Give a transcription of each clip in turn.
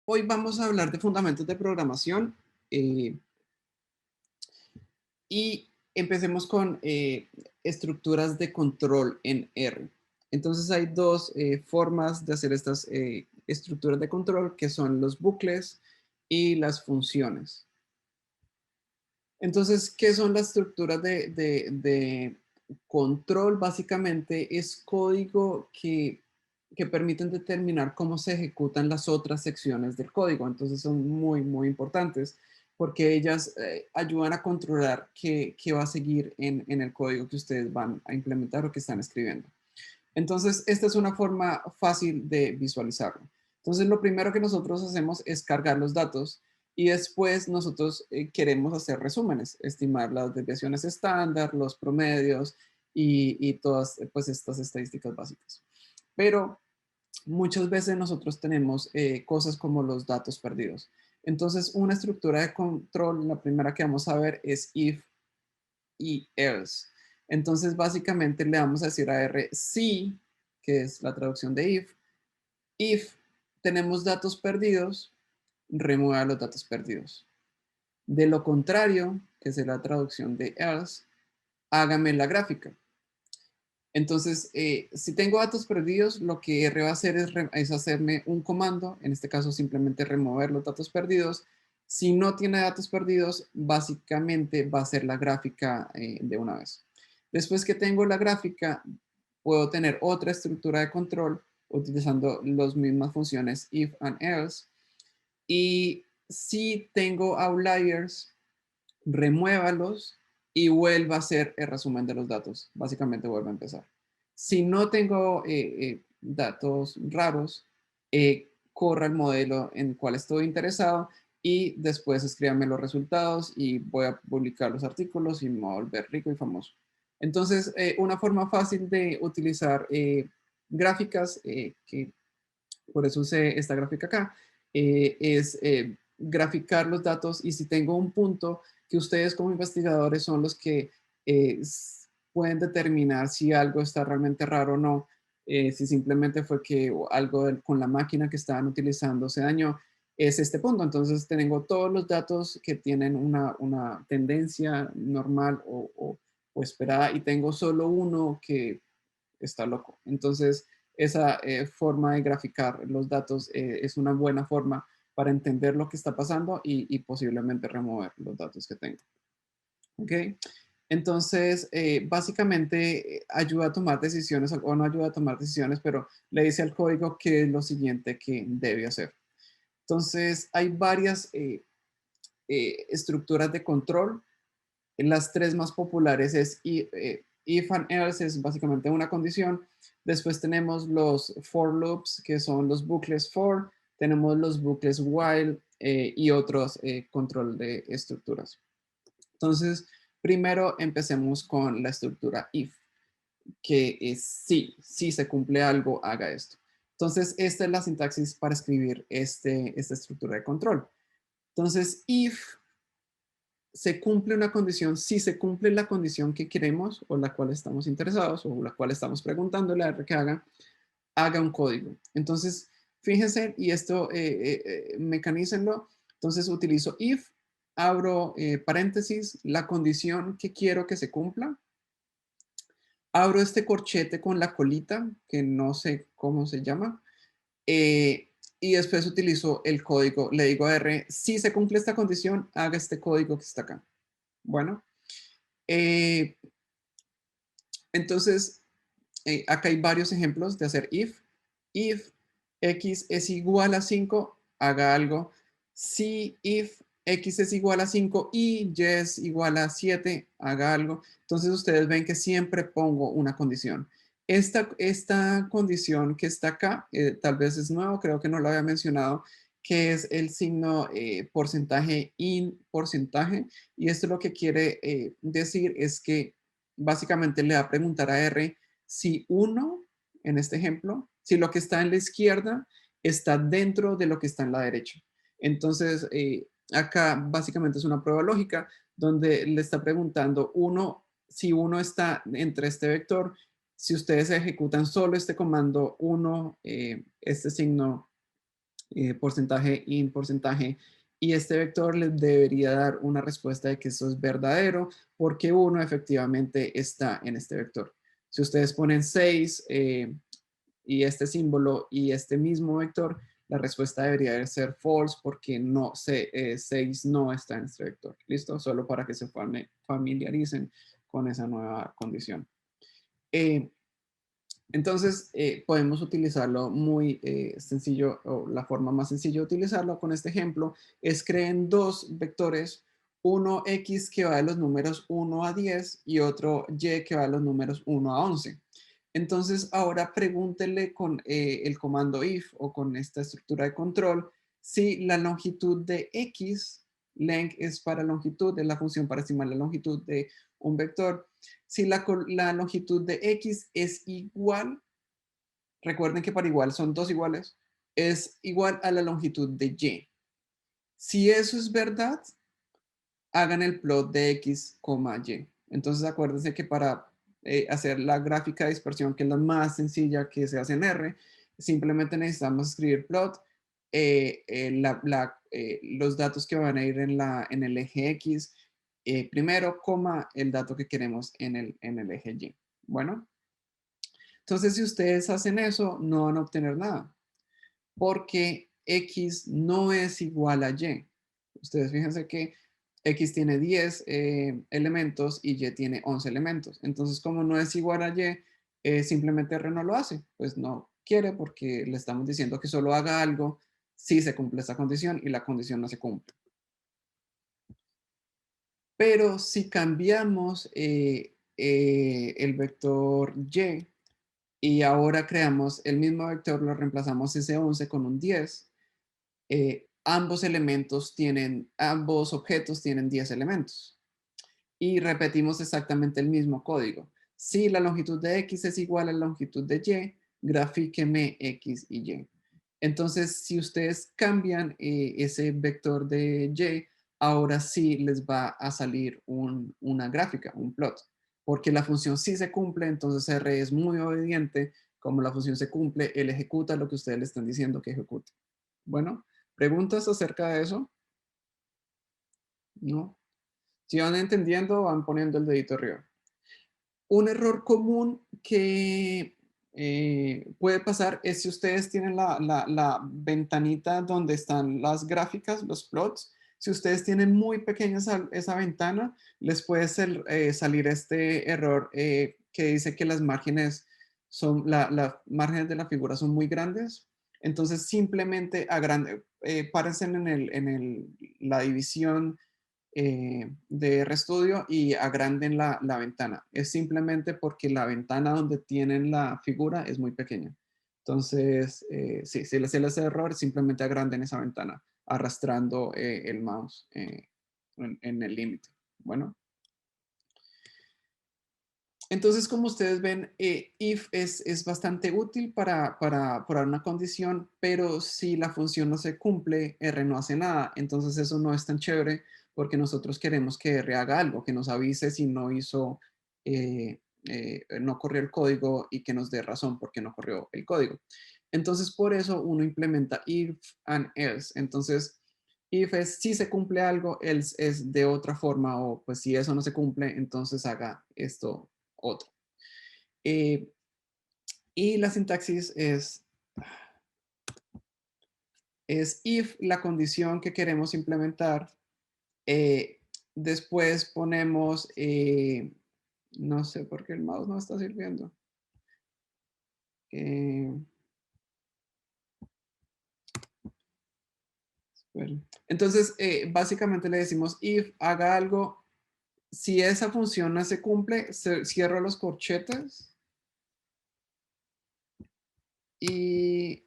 Hoy vamos a hablar de fundamentos de programación eh, y empecemos con estructuras de control en R. Entonces hay dos formas de hacer estas estructuras de control que son los bucles y las funciones. Entonces, ¿qué son las estructuras de control? Básicamente es código que permiten determinar cómo se ejecutan las otras secciones del código. Entonces son muy, muy importantes porque ellas ayudan a controlar qué va a seguir en el código que ustedes van a implementar o que están escribiendo. Entonces, esta es una forma fácil de visualizarlo. Entonces, lo primero que nosotros hacemos es cargar los datos y después nosotros queremos hacer resúmenes, estimar las desviaciones estándar, los promedios y todas pues, estas estadísticas básicas. Pero muchas veces nosotros tenemos cosas como los datos perdidos. Entonces, una estructura de control, la primera que vamos a ver es if y else. Entonces, básicamente le vamos a decir a R si, que es la traducción de if tenemos datos perdidos, remueva los datos perdidos. De lo contrario, que es la traducción de else, hágame la gráfica. Entonces, si tengo datos perdidos, lo que R va a hacer es hacerme un comando, en este caso simplemente remover los datos perdidos. Si no tiene datos perdidos, básicamente va a ser la gráfica de una vez. Después que tengo la gráfica, puedo tener otra estructura de control utilizando las mismas funciones if and else. Y si tengo outliers, remuévalos y vuelva a hacer el resumen de los datos. Básicamente vuelve a empezar. Si no tengo datos raros, corra el modelo en el cual estoy interesado y después escríbame los resultados y voy a publicar los artículos y me voy a volver rico y famoso. Entonces, una forma fácil de utilizar gráficas, que por eso usé esta gráfica acá, es graficar los datos y si tengo un punto que ustedes como investigadores son los que pueden determinar si algo está realmente raro o no, si simplemente fue que algo con la máquina que estaban utilizando se dañó, es este punto. Entonces tengo todos los datos que tienen una tendencia normal o esperada y tengo solo uno que está loco. Entonces, esa forma de graficar los datos es una buena forma para entender lo que está pasando y posiblemente remover los datos que tengo. ¿Ok? Entonces, básicamente ayuda a tomar decisiones o no ayuda a tomar decisiones, pero le dice al código qué es lo siguiente que debe hacer. Entonces, hay varias estructuras de control. Las tres más populares es if and else, es básicamente una condición. Después tenemos los for loops, que son los bucles for. Tenemos los bucles while y otros control de estructuras. Entonces, primero empecemos con la estructura if, que es si se cumple algo, haga esto. Entonces, esta es la sintaxis para escribir esta estructura de control. Entonces, if se cumple una condición, si se cumple la condición que queremos o la cual estamos interesados o la cual estamos preguntándole a R que haga un código. Entonces, fíjense, y esto mecanícenlo. Entonces, utilizo if, abro paréntesis, la condición que quiero que se cumpla, abro este corchete con la colita, que no sé cómo se llama, y después utilizo el código. Le digo a R, si se cumple esta condición, haga este código que está acá. Bueno, eh, entonces, acá hay varios ejemplos de hacer if. If x es igual a 5, haga algo. Si if x es igual a 5 y y es igual a 7, haga algo. Entonces ustedes ven que siempre pongo una condición. Esta condición que está acá, tal vez es nuevo, creo que no lo había mencionado, que es el signo porcentaje in porcentaje. Y esto lo que quiere decir es que básicamente le va a preguntar a R si uno, en este ejemplo, si lo que está en la izquierda está dentro de lo que está en la derecha. Entonces, acá básicamente es una prueba lógica donde le está preguntando uno, si uno está entre este vector, si ustedes ejecutan solo este comando uno, este signo porcentaje in, porcentaje, y este vector les debería dar una respuesta de que eso es verdadero porque uno efectivamente está en este vector. Si ustedes ponen 6 y este símbolo y este mismo vector, la respuesta debería de ser false porque 6 no está en este vector. ¿Listo? Solo para que se familiaricen con esa nueva condición. Eh, entonces, podemos utilizarlo muy sencillo, o la forma más sencilla de utilizarlo con este ejemplo es creen dos vectores, uno X que va de los números 1 a 10 y otro Y que va de los números 1 a 11. Entonces, ahora pregúntele con el comando if o con esta estructura de control si la longitud de X, length es para longitud, es la función para estimar la longitud de un vector. Si la longitud de X es igual, recuerden que para igual son dos iguales, es igual a la longitud de Y. Si eso es verdad, hagan el plot de X, Y. Entonces acuérdense que para hacer la gráfica de dispersión, que es la más sencilla que se hace en R, simplemente necesitamos escribir plot, los datos que van a ir en el eje X, primero, coma, el dato que queremos en el eje Y. Bueno, entonces si ustedes hacen eso, no van a obtener nada, porque X no es igual a Y. Ustedes fíjense que X tiene 10 elementos y Y tiene 11 elementos. Entonces, como no es igual a Y, simplemente R no lo hace. Pues no quiere porque le estamos diciendo que solo haga algo si se cumple esa condición y la condición no se cumple. Pero si cambiamos el vector Y y ahora creamos el mismo vector, lo reemplazamos ese 11 con un 10, ambos objetos tienen 10 elementos. Y repetimos exactamente el mismo código. Si la longitud de X es igual a la longitud de Y, grafíqueme X y Y. Entonces, si ustedes cambian ese vector de Y, ahora sí les va a salir una gráfica, un plot, porque la función sí se cumple, entonces R es muy obediente. Como la función se cumple, él ejecuta lo que ustedes le están diciendo que ejecute. Bueno, ¿preguntas acerca de eso? ¿No? Si van entendiendo, van poniendo el dedito arriba. Un error común que puede pasar es si ustedes tienen la ventanita donde están las gráficas, los plots. Si ustedes tienen muy pequeña esa ventana, les puede salir este error que dice que las márgenes las márgenes de la figura son muy grandes. Entonces simplemente párense la división de RStudio y agranden la ventana. Es simplemente porque la ventana donde tienen la figura es muy pequeña. Entonces, sí, si les hace error, simplemente agranden esa ventana arrastrando el mouse en el límite. Bueno. Entonces, como ustedes ven, if es bastante útil para probar una condición, pero si la función no se cumple, R no hace nada. Entonces, eso no es tan chévere porque nosotros queremos que R haga algo, que nos avise si no corrió el código y que nos dé razón porque no corrió el código. Entonces, por eso uno implementa if and else. Entonces, if es si se cumple algo, else es de otra forma, o pues si eso no se cumple, entonces haga esto otro. Eh, y la sintaxis es if la condición que queremos implementar. eh, Después ponemos, no sé por qué el mouse no está sirviendo. Eh, entonces, básicamente le decimos if haga algo. Si esa función no se cumple, cierro los corchetes y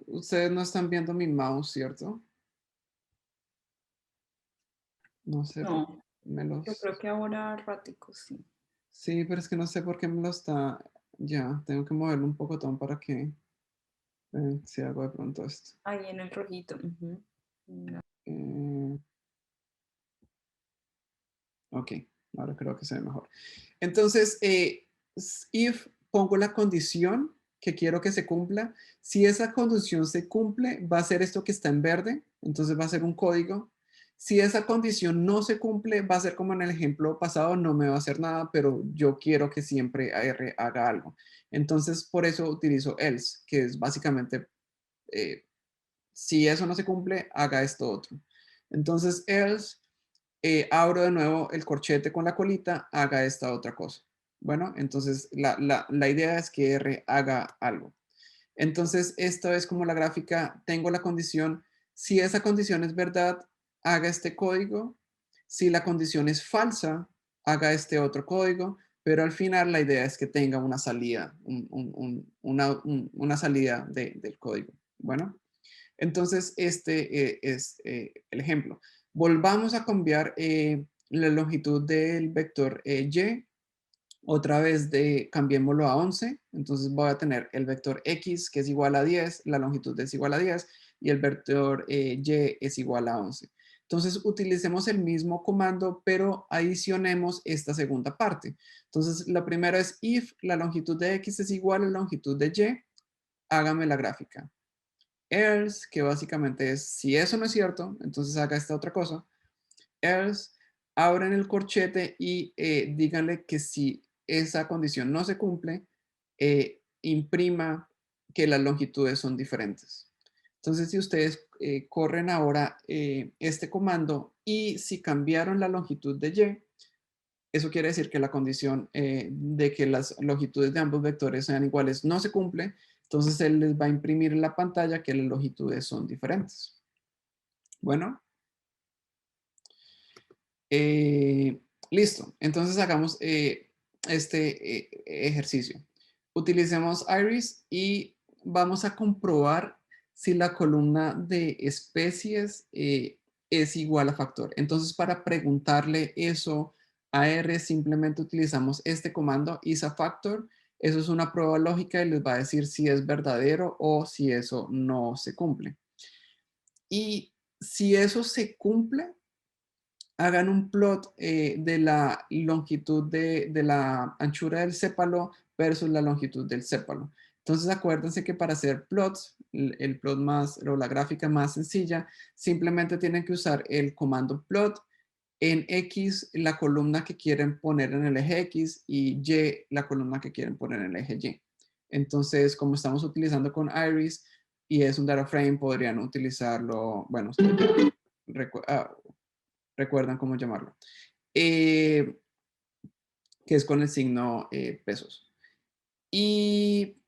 ustedes no están viendo mi mouse, ¿cierto? No sé por qué No, me yo los... creo que ahora ratico, sí. Sí, pero es que no sé por qué me lo está... Ya, tengo que moverlo un poco para que... si hago de pronto esto. Ahí en el rojito. Ujú. No. Eh, ok, ahora creo que se ve mejor. Entonces, if pongo la condición que quiero que se cumpla. Si esa condición se cumple, va a ser esto que está en verde, entonces va a ser un código. Si esa condición no se cumple, va a ser como en el ejemplo pasado, no me va a hacer nada, pero yo quiero que siempre R haga algo. Entonces, por eso utilizo else, que es básicamente, eh, si eso no se cumple, haga esto otro. Entonces, else, abro de nuevo el corchete con la colita, haga esta otra cosa. Bueno, entonces la idea es que R haga algo. Entonces, esto es como la gráfica, tengo la condición, si esa condición es verdad, haga este código, si la condición es falsa, haga este otro código, pero al final la idea es que tenga una salida, una salida del código. Bueno, entonces este es el ejemplo. Volvamos a cambiar la longitud del vector y otra vez cambiémoslo a 11, entonces voy a tener el vector x que es igual a 10, la longitud es igual a 10 y el vector y es igual a 11. Entonces utilicemos el mismo comando, pero adicionemos esta segunda parte. Entonces la primera es if la longitud de x es igual a la longitud de y, hágame la gráfica. Else, que básicamente es si eso no es cierto, entonces haga esta otra cosa. Else, abren el corchete y díganle que si esa condición no se cumple, imprima que las longitudes son diferentes. Entonces, si ustedes corren ahora este comando y si cambiaron la longitud de y, eso quiere decir que la condición de que las longitudes de ambos vectores sean iguales no se cumple, entonces él les va a imprimir en la pantalla que las longitudes son diferentes. Bueno, Eh, listo. Entonces hagamos este ejercicio. Utilicemos Iris y vamos a comprobar si la columna de especies es igual a factor. Entonces, para preguntarle eso a R, simplemente utilizamos este comando isAfactor. Eso es una prueba lógica y les va a decir si es verdadero o si eso no se cumple. Y si eso se cumple, hagan un plot de la longitud de la anchura del sépalo versus la longitud del sépalo. Entonces acuérdense que para hacer plots, el plot más o la gráfica más sencilla, simplemente tienen que usar el comando plot en X la columna que quieren poner en el eje X y Y la columna que quieren poner en el eje Y. Entonces, como estamos utilizando con Iris y es un data frame, podrían utilizarlo, bueno, ustedes ya recuerdan cómo llamarlo, que es con el signo pesos. Y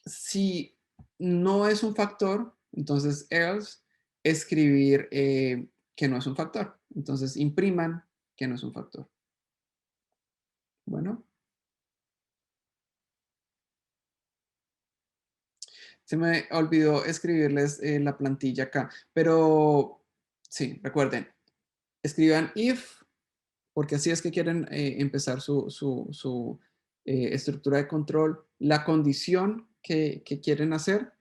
si no es un factor, entonces else, escribir que no es un factor. Entonces impriman que no es un factor. Bueno, se me olvidó escribirles la plantilla acá, pero sí, recuerden, escriban if porque así es que quieren empezar su estructura de control, la condición que quieren hacer.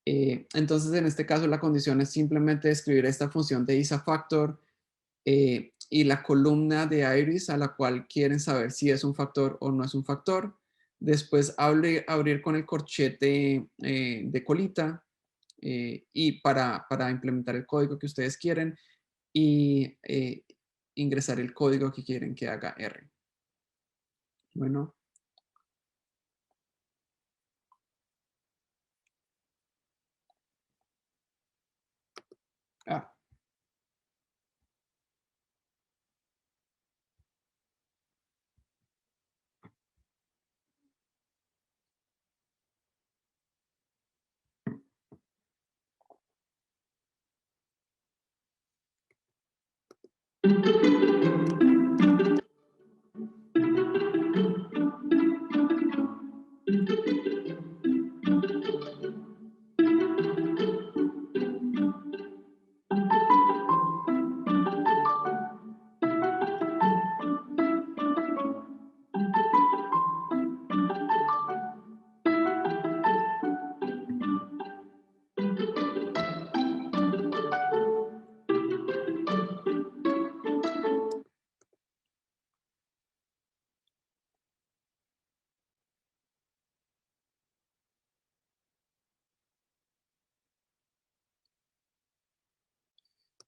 Entonces, en este caso, la condición es simplemente escribir esta función de isAfactor y la columna de Iris a la cual quieren saber si es un factor o no es un factor. Después, abrir con el corchete de colita y para implementar el código que ustedes quieren y ingresar el código que quieren que haga R. Bueno, ah,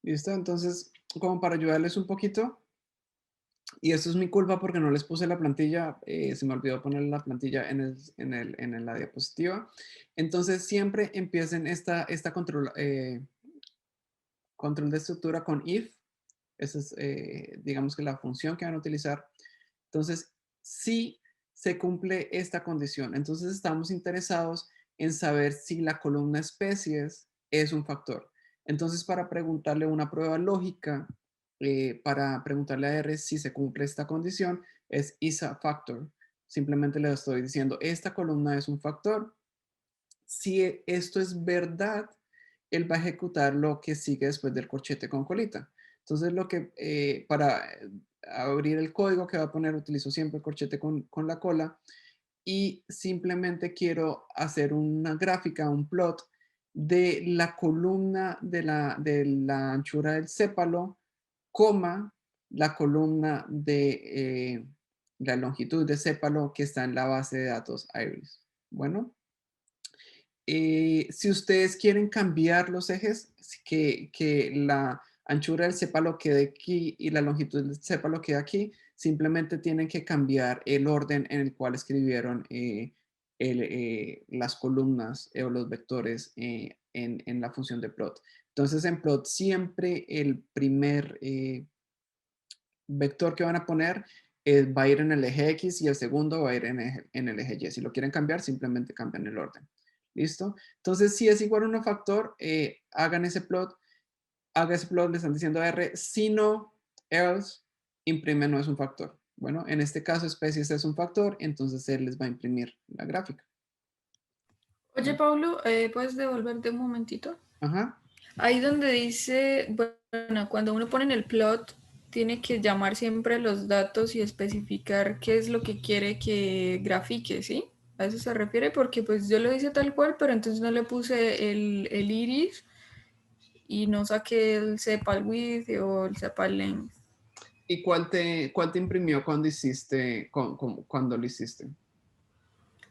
¿Listo? Entonces, como para ayudarles un poquito, y esto es mi culpa porque no les puse la plantilla, se me olvidó poner la plantilla en la diapositiva. Entonces, siempre empiecen esta control de estructura con if. Esa es, digamos que la función que van a utilizar. Entonces, si se cumple esta condición, entonces estamos interesados en saber si la columna especies es un factor. Entonces, para preguntarle una prueba lógica, para preguntarle a R si se cumple esta condición, es is a factor. Simplemente le estoy diciendo, esta columna es un factor. Si esto es verdad, él va a ejecutar lo que sigue después del corchete con colita. Entonces, para abrir el código que va a poner, utilizo siempre el corchete con la cola y simplemente quiero hacer una gráfica, un plot de la columna de la anchura del sépalo, coma, la columna de la longitud de sépalo que está en la base de datos Iris. Bueno. Si ustedes quieren cambiar los ejes, que la anchura del sépalo quede aquí y la longitud del sépalo quede aquí, simplemente tienen que cambiar el orden en el cual escribieron las columnas o los vectores en la función de plot. Entonces, en plot siempre el primer vector que van a poner va a ir en el eje X y el segundo va a ir en el eje Y. Si lo quieren cambiar, simplemente cambian el orden. ¿Listo? Entonces, si es igual a un factor, hagan ese plot, haga ese plot, le están diciendo a R, si no, else, imprime no es un factor. Bueno, en este caso, especies es un factor, entonces él les va a imprimir la gráfica. Oye, ¿Vale? Pablo, ¿puedes devolverte un momentito? Ajá. Ahí donde dice, bueno, cuando uno pone en el plot, tiene que llamar siempre los datos y especificar qué es lo que quiere que grafique, ¿sí? A eso se refiere porque pues yo lo hice tal cual, pero entonces no le puse el iris y no saqué el sepal width o el sepal length. ¿Y cuál te imprimió cuando cuando lo hiciste?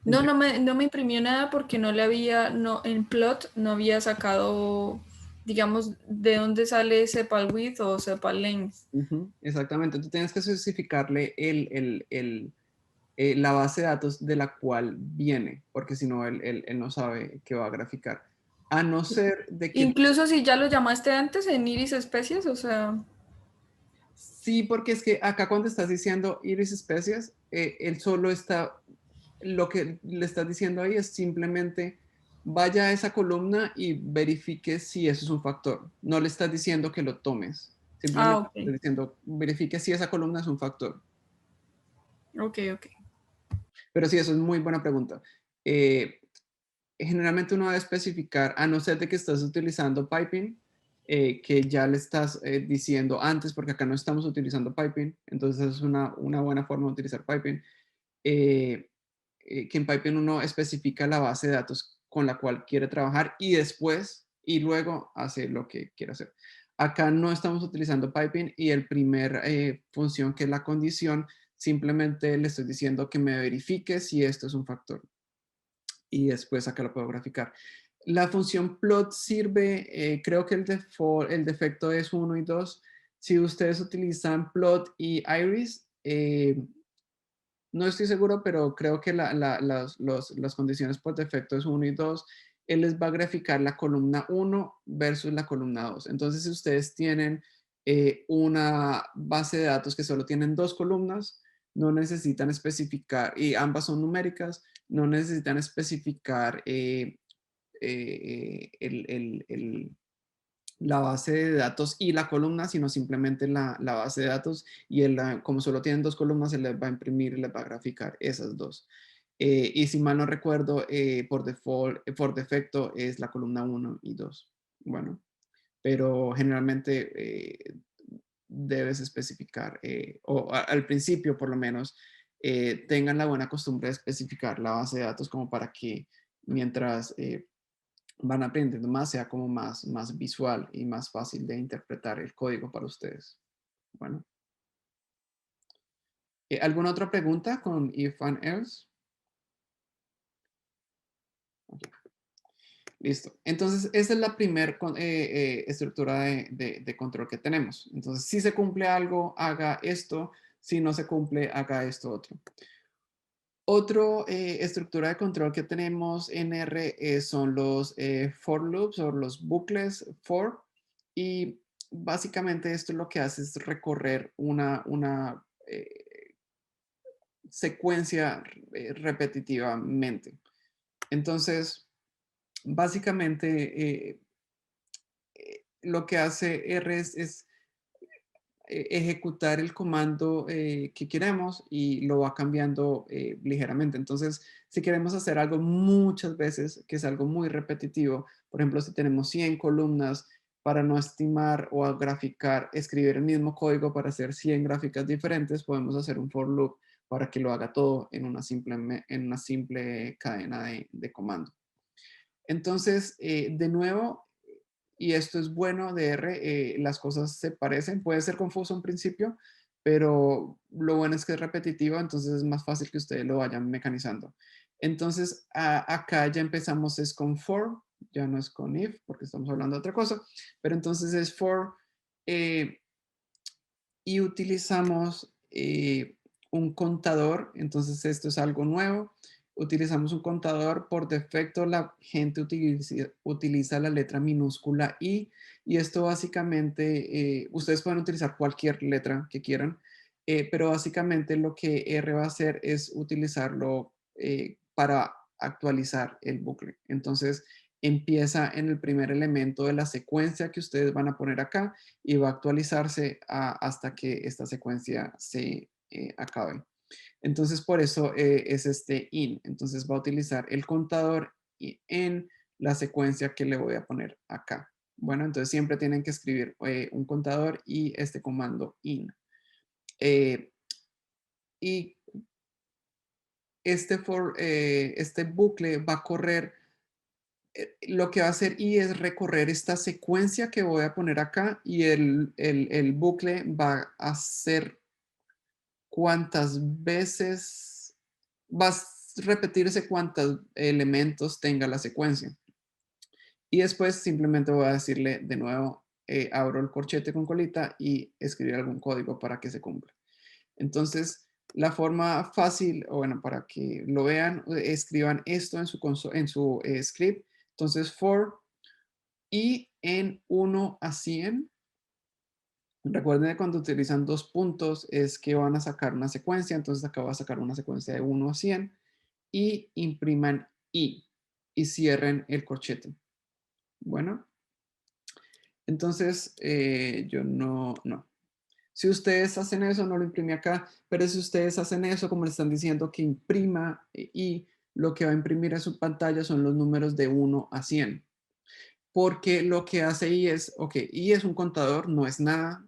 No, no me imprimió nada porque no le había, no, en plot no había sacado, digamos, de dónde sale sepal width o sepal length. Ujú, exactamente. Tú tienes que especificarle la base de datos de la cual viene, porque si no, él no sabe qué va a graficar. A no ser de que Incluso si ya lo llamaste antes en Iris Especies, o sea, sí, porque es que acá cuando estás diciendo iris especies, él solo está, lo que le estás diciendo ahí es simplemente vaya a esa columna y verifique si eso es un factor. No le estás diciendo que lo tomes, simplemente le ok, estás diciendo verifique si esa columna es un factor. ok, ok. Pero sí, eso es muy buena pregunta. Eh, Generalmente uno debe especificar, a no ser de que estás utilizando piping, que ya le estás diciendo antes, porque acá no estamos utilizando piping, entonces es una buena forma de utilizar piping, eh, que en piping uno especifica la base de datos con la cual quiere trabajar y luego hace lo que quiere hacer. Acá no estamos utilizando piping y el primer función, que es la condición, simplemente le estoy diciendo que me verifique si esto es un factor y después acá lo puedo graficar. La función plot sirve, creo que el defecto es 1 y 2. Si ustedes utilizan plot y iris, no estoy seguro, pero creo que las condiciones por defecto es 1 y 2. Él les va a graficar la columna 1 versus la columna 2. Entonces, si ustedes tienen una base de datos que solo tienen dos columnas, no necesitan especificar, y ambas son numéricas, no necesitan especificar la base de datos y la columna, sino simplemente la base de datos y como solo tienen dos columnas, se les va a imprimir y les va a graficar esas dos. Y si mal no recuerdo, por default, por defecto es la columna 1 y 2. Bueno, pero generalmente debes especificar, al principio por lo menos, tengan la buena costumbre de especificar la base de datos como para que mientras van aprendiendo más, sea como más visual y más fácil de interpretar el código para ustedes. Bueno, ¿alguna otra pregunta con if and else? Ok, Listo. Entonces, esa es la primera estructura de control que tenemos. Entonces, si se cumple algo, haga esto. Si no se cumple, haga esto otro. Otro estructura de control que tenemos en R son los for loops o los bucles for. Y básicamente esto lo que hace es recorrer una secuencia repetitivamente. Entonces, básicamente lo que hace R es ejecutar el comando que queremos y lo va cambiando ligeramente. Entonces, si queremos hacer algo muchas veces, que es algo muy repetitivo, por ejemplo, si tenemos 100 columnas para no estimar o graficar, escribir el mismo código para hacer 100 gráficas diferentes, podemos hacer un for loop para que lo haga todo en una simple cadena de comando. Entonces, de nuevo, y esto es bueno de R, las cosas se parecen, puede ser confuso en principio, pero lo bueno es que es repetitivo, entonces es más fácil que ustedes lo vayan mecanizando. Entonces, acá ya empezamos es con for, ya no es con if, porque estamos hablando de otra cosa, pero entonces es for, eh, y utilizamos un contador, entonces esto es algo nuevo. Utilizamos un contador, por defecto la gente utiliza la letra minúscula I y esto básicamente, ustedes pueden utilizar cualquier letra que quieran, pero básicamente lo que R va a hacer es utilizarlo para actualizar el bucle. Entonces empieza en el primer elemento de la secuencia que ustedes van a poner acá y va a actualizarse hasta que esta secuencia se acabe. Entonces, por eso es este in. Entonces, va a utilizar el contador en la secuencia que le voy a poner acá. Bueno, entonces siempre tienen que escribir un contador y este comando in. Eh, y este bucle va a correr lo que va a hacer y es recorrer esta secuencia que voy a poner acá y el bucle va a hacer cuantas veces, va a repetirse cuantos elementos tenga la secuencia. Y después simplemente voy a decirle de nuevo, abro el corchete con colita y escribir algún código para que se cumpla. Entonces, la forma fácil, o bueno, para que lo vean, escriban esto en su script. Entonces, for y en 1 a 100. Recuerden que cuando utilizan dos puntos es que van a sacar una secuencia. Entonces, acá va a sacar una secuencia de 1 a 100 y impriman y cierren el corchete. Bueno, entonces yo no. Si ustedes hacen eso, no lo imprime acá, pero si ustedes hacen eso, como le están diciendo que imprima y lo que va a imprimir en su pantalla son los números de 1 a 100. Porque lo que hace I es, ok, I es un contador, no es nada,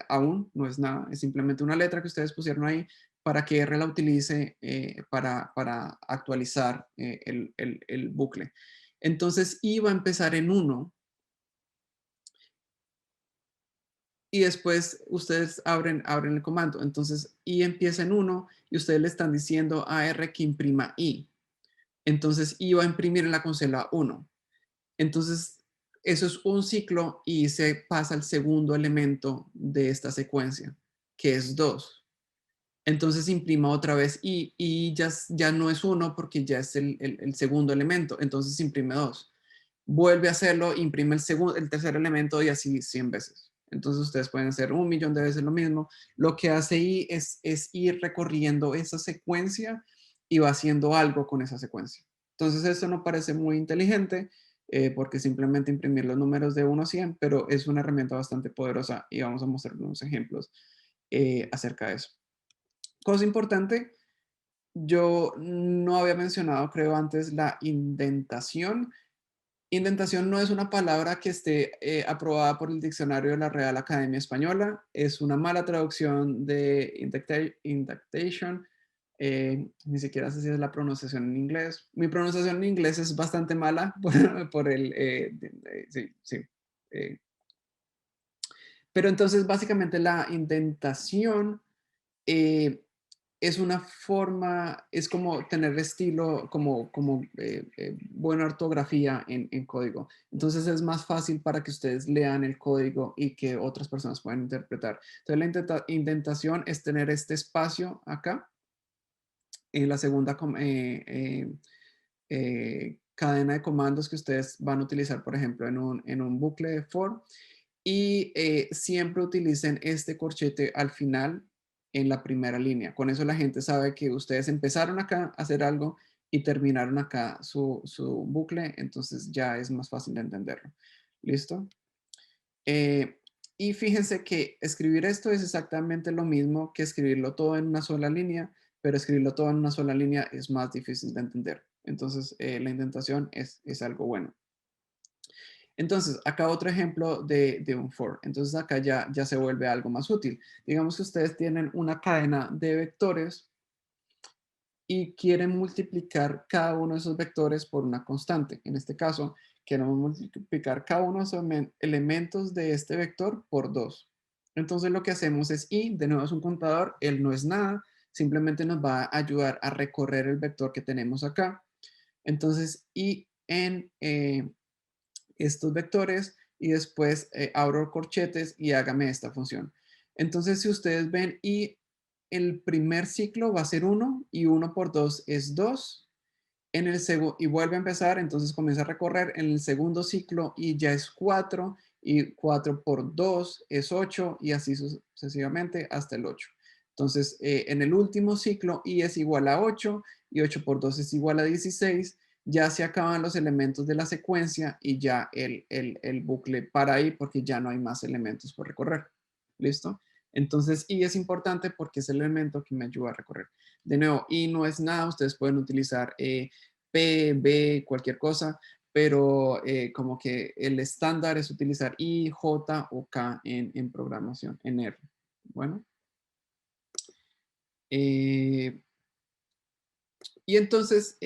aún no es nada, es simplemente una letra que ustedes pusieron ahí para que R la utilice para actualizar el bucle. Entonces I va a empezar en 1 y después ustedes abren el comando. Entonces I empieza en 1 y ustedes le están diciendo a R que imprima I. Entonces I va a imprimir en la consola 1. Entonces, eso es un ciclo y se pasa al segundo elemento de esta secuencia, que es 2. Entonces imprima otra vez y ya no es 1 porque ya es el segundo elemento. Entonces imprime 2. Vuelve a hacerlo, imprime el tercer elemento y así 100 veces. Entonces ustedes pueden hacer 1 millón de veces lo mismo. Lo que hace I es ir recorriendo esa secuencia y va haciendo algo con esa secuencia. Entonces esto no parece muy inteligente porque simplemente imprimir los números de 1 a 100, pero es una herramienta bastante poderosa y vamos a mostrar unos ejemplos acerca de eso. Cosa importante, yo no había mencionado, creo antes, la indentación. Indentación no es una palabra que esté aprobada por el diccionario de la Real Academia Española. Es una mala traducción de indentation. Ni siquiera sé si es la pronunciación en inglés. Mi pronunciación en inglés es bastante mala por el... sí, sí. eh. Pero entonces, básicamente, la indentación es una forma, es como tener estilo, como buena ortografía en código. Entonces es más fácil para que ustedes lean el código y que otras personas puedan interpretar. Entonces la indentación es tener este espacio acá en la segunda cadena de comandos que ustedes van a utilizar, por ejemplo, en un bucle de for. Y siempre utilicen este corchete al final en la primera línea. Con eso la gente sabe que ustedes empezaron acá a hacer algo y terminaron acá su bucle, entonces ya es más fácil de entenderlo. ¿Listo? Eh, y fíjense que escribir esto es exactamente lo mismo que escribirlo todo en una sola línea, pero escribirlo todo en una sola línea es más difícil de entender. Entonces, la indentación es algo bueno. Entonces, acá otro ejemplo de un for. Entonces, acá ya se vuelve algo más útil. Digamos que ustedes tienen una cadena de vectores y quieren multiplicar cada uno de esos vectores por una constante. En este caso, queremos multiplicar cada uno de esos elementos de este vector por 2. Entonces, lo que hacemos es i, de nuevo es un contador, él no es nada, simplemente nos va a ayudar a recorrer el vector que tenemos acá. Entonces, i en estos vectores y después abro corchetes y hágame esta función. Entonces, si ustedes ven, y el primer ciclo va a ser 1 y 1 por 2 es 2. En el segundo, y vuelve a empezar, entonces comienza a recorrer en el segundo ciclo y ya es 4 y 4 por 2 es 8 y así sucesivamente hasta el 8. Entonces, en el último ciclo y es igual a 8 y 8 por 2 es igual a 16. Ya se acaban los elementos de la secuencia y ya el bucle para ahí porque ya no hay más elementos por recorrer. ¿Listo? Entonces, y es importante porque es el elemento que me ayuda a recorrer. De nuevo, y no es nada, ustedes pueden utilizar P, B, cualquier cosa, pero como que el estándar es utilizar I, J o K en programación, en R. Bueno. Eh, y entonces,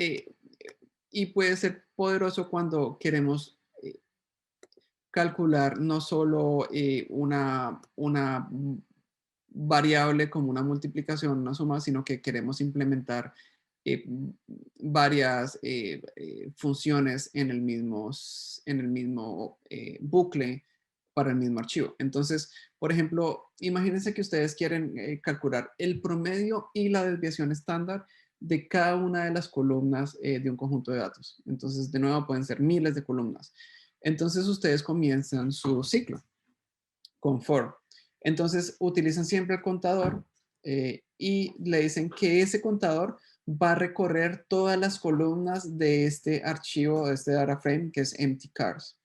y puede ser poderoso cuando queremos calcular no solo una variable como una multiplicación, una suma, sino que queremos implementar eh, varias funciones en el mismo bucle para el mismo archivo. Entonces, por ejemplo, imagínense que ustedes quieren calcular el promedio y la desviación estándar de cada una de las columnas de un conjunto de datos. Entonces, de nuevo, pueden ser miles de columnas. Entonces, ustedes comienzan su ciclo con for. Entonces, utilizan siempre el contador y le dicen que ese contador va a recorrer todas las columnas de este archivo, de este data frame, que es empty cars.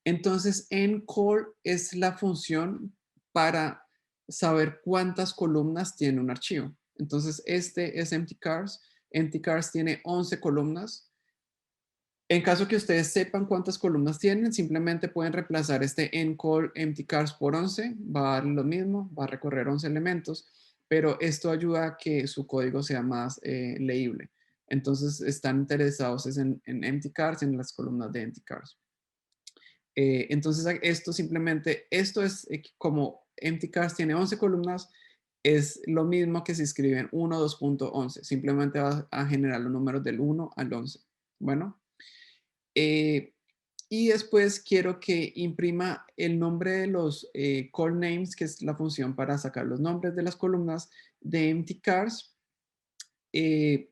Entonces, encall es la función para saber cuántas columnas tiene un archivo. Entonces, este es empty cars. Empty cars tiene 11 columnas. En caso que ustedes sepan cuántas columnas tienen, simplemente pueden reemplazar este encall empty cars por 11, va a dar lo mismo, va a recorrer 11 elementos, pero esto ayuda a que su código sea más leíble. Entonces están interesados en empty cars, en las columnas de empty cars. Entonces esto es como empty cars tiene 11 columnas, es lo mismo que si escriben 1, 2.11, simplemente va a generar los números del 1 al 11. Bueno. Eh, y después quiero que imprima el nombre de los call names, que es la función para sacar los nombres de las columnas de empty cars. eh,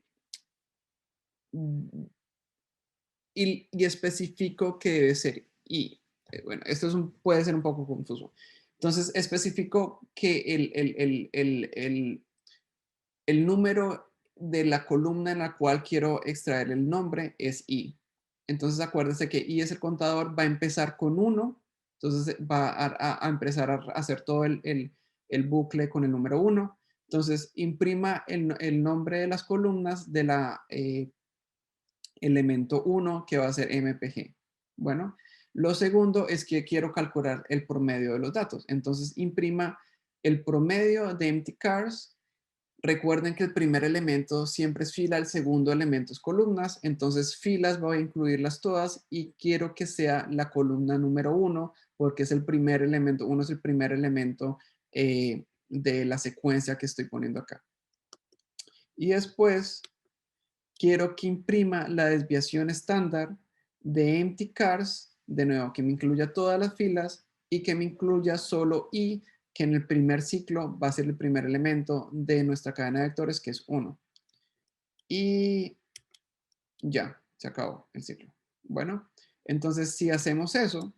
y especifico que debe ser y bueno, esto puede ser un poco confuso. Entonces, especifico que el número de la columna en la cual quiero extraer el nombre es i. Entonces acuérdense que i es el contador, va a empezar con 1, entonces va a empezar a hacer todo el bucle con el número 1. Entonces imprima el nombre de las columnas de la elemento 1 que va a ser mpg. Bueno, lo segundo es que quiero calcular el promedio de los datos. Entonces imprima el promedio de empty cars. Recuerden que el primer elemento siempre es fila, el segundo elemento es columnas, entonces filas voy a incluirlas todas y quiero que sea la columna número 1 porque es el primer elemento, 1 es el primer elemento de la secuencia que estoy poniendo acá. Y después quiero que imprima la desviación estándar de empty cars, de nuevo, que me incluya todas las filas y que me incluya solo i, que en el primer ciclo va a ser el primer elemento de nuestra cadena de vectores, que es 1. Y ya, se acabó el ciclo. Bueno, entonces si hacemos eso,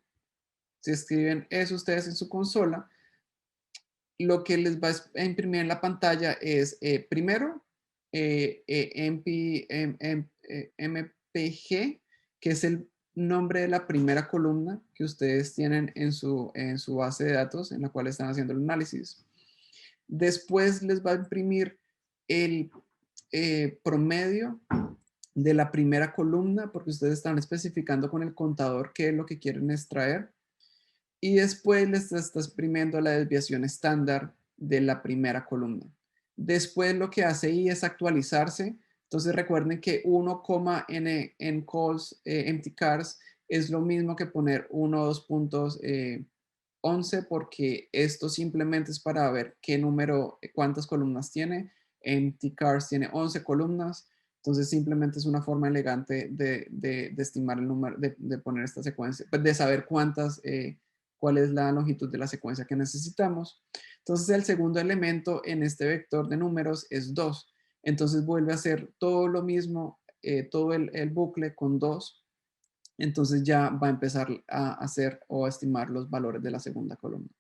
si escriben eso ustedes en su consola, lo que les va a imprimir en la pantalla es primero MPG, que es el nombre de la primera columna que ustedes tienen en su base de datos en la cual están haciendo el análisis. Después les va a imprimir el promedio de la primera columna, porque ustedes están especificando con el contador qué es lo que quieren extraer. Y después les está exprimiendo la desviación estándar de la primera columna. Después lo que hace I es actualizarse. Entonces recuerden que 1, n calls empty cars es lo mismo que poner 1, 2 puntos 11, porque esto simplemente es para ver qué número, cuántas columnas tiene. Empty cars tiene 11 columnas. Entonces simplemente es una forma elegante de estimar el número, de poner esta secuencia, pues, de saber cuál es la longitud de la secuencia que necesitamos. Entonces el segundo elemento en este vector de números es 2. Entonces vuelve a hacer todo lo mismo, todo el bucle con 2. Entonces ya va a empezar a hacer o a estimar los valores de la segunda columna.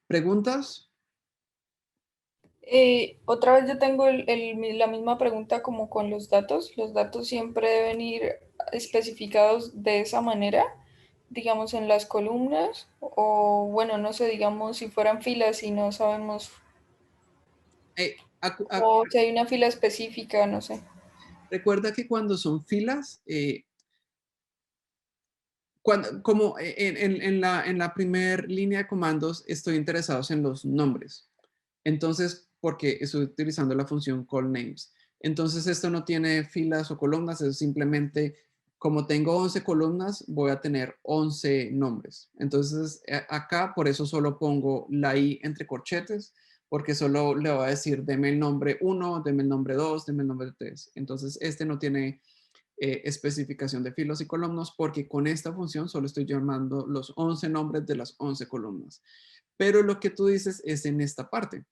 ¿Preguntas? Otra vez yo tengo la misma pregunta como con los datos. ¿Los datos siempre deben ir especificados de esa manera, digamos en las columnas? O bueno, no sé, digamos si fueran filas y no sabemos, o si hay una fila específica, no sé. Recuerda que cuando son filas, como en la primera línea de comandos estoy interesado en los nombres. Entonces, porque estoy utilizando la función call names. Entonces, esto no tiene filas o columnas, es simplemente, como tengo 11 columnas, voy a tener 11 nombres. Entonces, acá por eso solo pongo la i entre corchetes, porque solo le voy a decir, deme el nombre 1, deme el nombre 2, deme el nombre 3. Entonces, este no tiene especificación de filos y columnas, porque con esta función solo estoy llamando los 11 nombres de las 11 columnas. Pero lo que tú dices es en esta parte.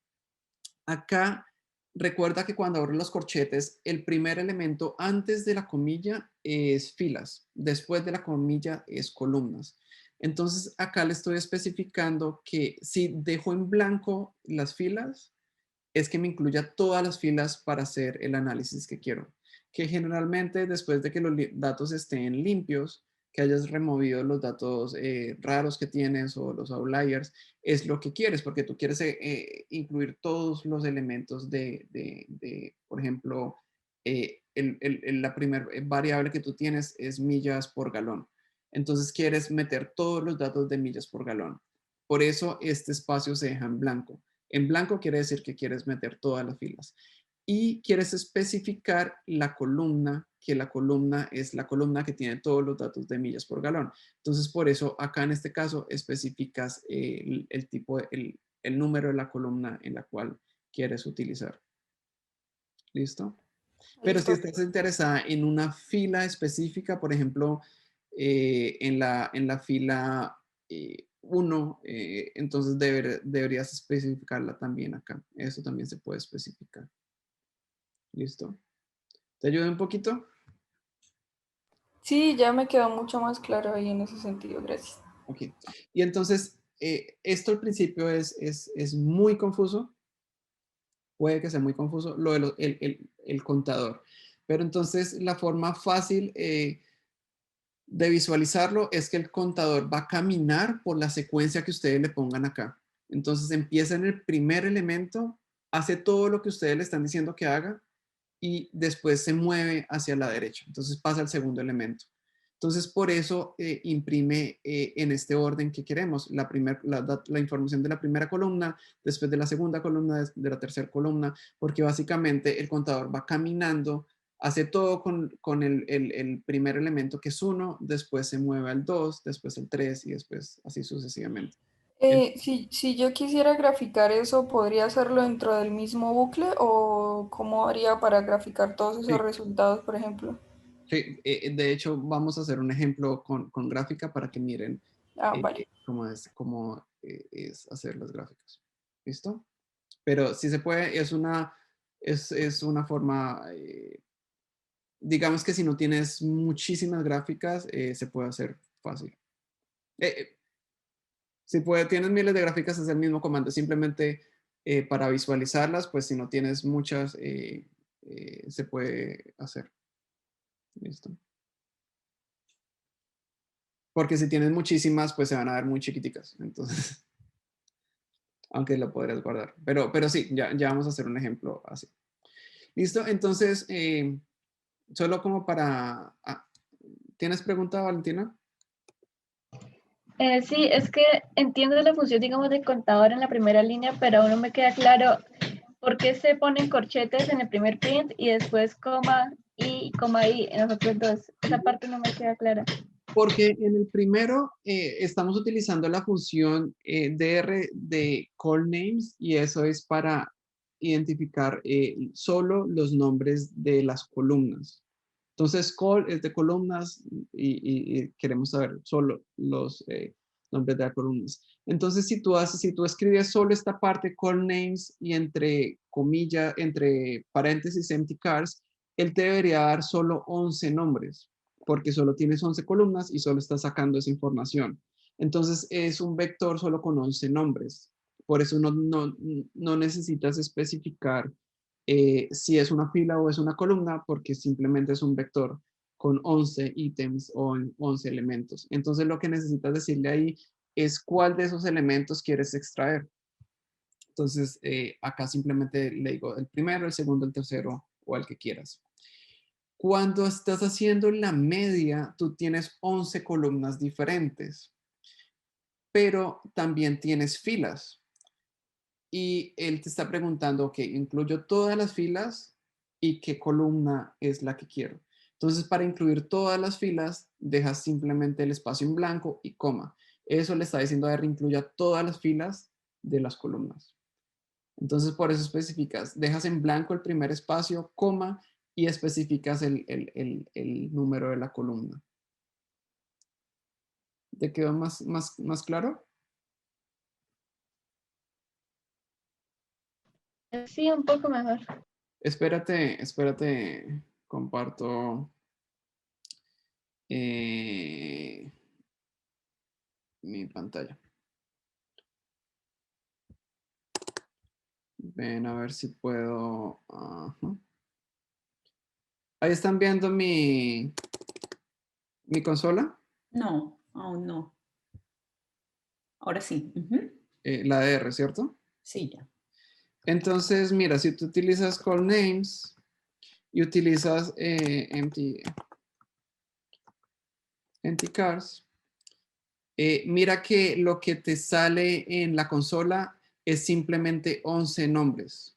Acá, recuerda que cuando abro los corchetes, el primer elemento antes de la comilla es filas, después de la comilla es columnas. Entonces, acá le estoy especificando que si dejo en blanco las filas, es que me incluya todas las filas para hacer el análisis que quiero. Que generalmente después de que los datos estén limpios, que hayas removido los datos raros que tienes o los outliers, es lo que quieres, porque tú quieres incluir todos los elementos por ejemplo, la primera variable que tú tienes es millas por galón. Entonces quieres meter todos los datos de millas por galón. Por eso este espacio se deja en blanco. En blanco quiere decir que quieres meter todas las filas. Y quieres especificar la columna, que la columna es la columna que tiene todos los datos de millas por galón. Entonces, por eso acá en este caso especificas el tipo, el número de la columna en la cual quieres utilizar. ¿Listo? Pero si Listo. estás interesada en una fila específica, por ejemplo, en la fila 1, entonces deberías especificarla también acá. Eso también se puede especificar. ¿Listo? ¿Te ayuda un poquito? Sí, ya me quedó mucho más claro ahí en ese sentido, gracias. Ok. Y entonces, esto al principio es muy confuso. Puede que sea muy confuso lo de el contador. Pero entonces la forma fácil de visualizarlo es que el contador va a caminar por la secuencia que ustedes le pongan acá. Entonces empieza en el primer elemento, hace todo lo que ustedes le están diciendo que haga y después se mueve hacia la derecha. Entonces pasa al segundo elemento. Entonces por eso imprime en este orden que queremos la información de la primera columna, después de la segunda columna, de la tercera columna, porque básicamente el contador va caminando, hace todo con el primer elemento que es 1, después se mueve al 2, después el 3 y después así sucesivamente. Si yo quisiera graficar eso, ¿podría hacerlo dentro del mismo bucle o cómo haría para graficar todos esos Sí, resultados, por ejemplo? sí, de hecho vamos a hacer un ejemplo con gráfica para que miren Ah, vale. cómo es hacer las gráficas. ¿Listo? Pero si se puede, es una forma, digamos que si no tienes muchísimas gráficas, se puede hacer fácil. Eh, Si tienes miles de gráficas, es el mismo comando, simplemente para visualizarlas, pues si no tienes muchas, se puede hacer. ¿Listo? Porque si tienes muchísimas, pues se van a ver muy chiquiticas. Entonces, aunque lo podrías guardar. Pero sí, ya vamos a hacer un ejemplo así. ¿Listo? Entonces, solo como para... ¿tienes pregunta, Valentina? Sí, es que entiendo la función, digamos, de contador en la primera línea, pero aún no me queda claro por qué se ponen corchetes en el primer print y después coma y coma y en los otros dos. Esa parte no me queda clara. Porque en el primero estamos utilizando la función dr de call names y eso es para identificar solo los nombres de las columnas. Entonces, call es de columnas y queremos saber solo los nombres de las columnas. Entonces, si tú escribes solo esta parte, call names, y entre comillas, entre paréntesis, empty cars, él te debería dar solo 11 nombres porque solo tienes 11 columnas y solo estás sacando esa información. Entonces es un vector solo con 11 nombres. Por eso no necesitas especificar si es una fila o es una columna, porque simplemente es un vector con 11 ítems o 11 elementos. Entonces lo que necesitas decirle ahí es cuál de esos elementos quieres extraer. Entonces acá simplemente le digo el primero, el segundo, el tercero o el que quieras. Cuando estás haciendo la media, tú tienes 11 columnas diferentes, pero también tienes filas. Y él te está preguntando, ok, incluyo todas las filas y qué columna es la que quiero. Entonces, para incluir todas las filas, dejas simplemente el espacio en blanco y coma. Eso le está diciendo a R, incluya todas las filas de las columnas. Entonces, por eso especificas, dejas en blanco el primer espacio, coma, y especificas el número de la columna. ¿Te quedó más claro? Sí, un poco mejor. Espérate, comparto mi pantalla. Ven a ver si puedo. Ajá. Ahí están viendo mi consola, No, aún no. Ahora sí. la de R, ¿cierto? Sí, ya. Entonces, mira, si tú utilizas call names y utilizas empty cars, mira que lo que te sale en la consola es simplemente 11 nombres,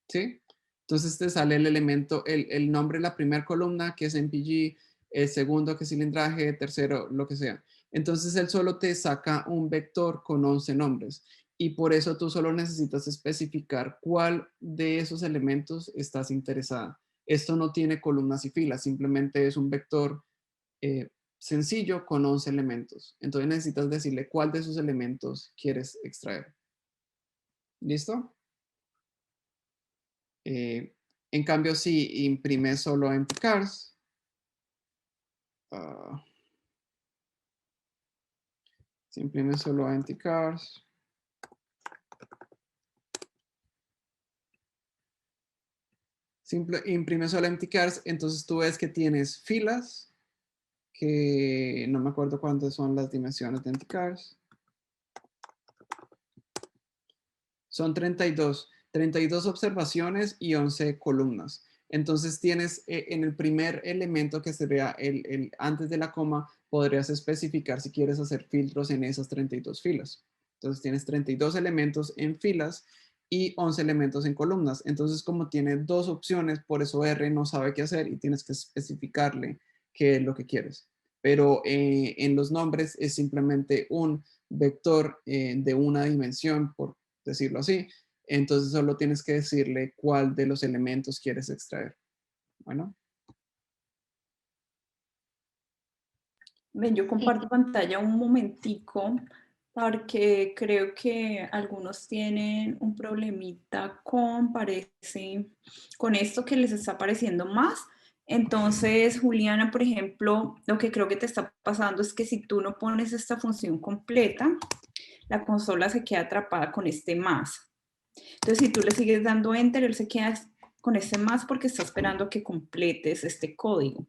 ¿sí? Entonces te sale el elemento, el nombre de la primera columna, que es MPG, el segundo, que es cilindraje, tercero, lo que sea. Entonces él solo te saca un vector con 11 nombres y por eso tú solo necesitas especificar cuál de esos elementos estás interesada. Esto no tiene columnas y filas, simplemente es un vector eh, sencillo con 11 elementos. Entonces necesitas decirle cuál de esos elementos quieres extraer. ¿Listo? En cambio, si imprimes solo empty cars, ah, si imprimes solo empty cars, imprimes solo empty cars, entonces tú ves que tienes filas, que no me acuerdo cuántas son las dimensiones de empty cars. Son 32 observaciones y 11 columnas. Entonces tienes en el primer elemento que sería antes de la coma, podrías especificar si quieres hacer filtros en esas 32 filas. Entonces tienes 32 elementos en filas y 11 elementos en columnas. Entonces como tiene dos opciones, por eso R no sabe qué hacer y tienes que especificarle qué es lo que quieres. Pero en los nombres es simplemente un vector de una dimensión, por decirlo así, Entonces solo tienes que decirle cuál de los elementos quieres extraer. Bueno. Ven, yo comparto pantalla un momentico porque creo que algunos tienen un problemita con, parece, con esto que les está apareciendo más. Entonces, Juliana, por ejemplo, lo que creo que te está pasando es que si tú no pones esta función completa, la consola se queda atrapada con este más. Entonces, si tú le sigues dando enter, él se queda con este más porque está esperando que completes este código.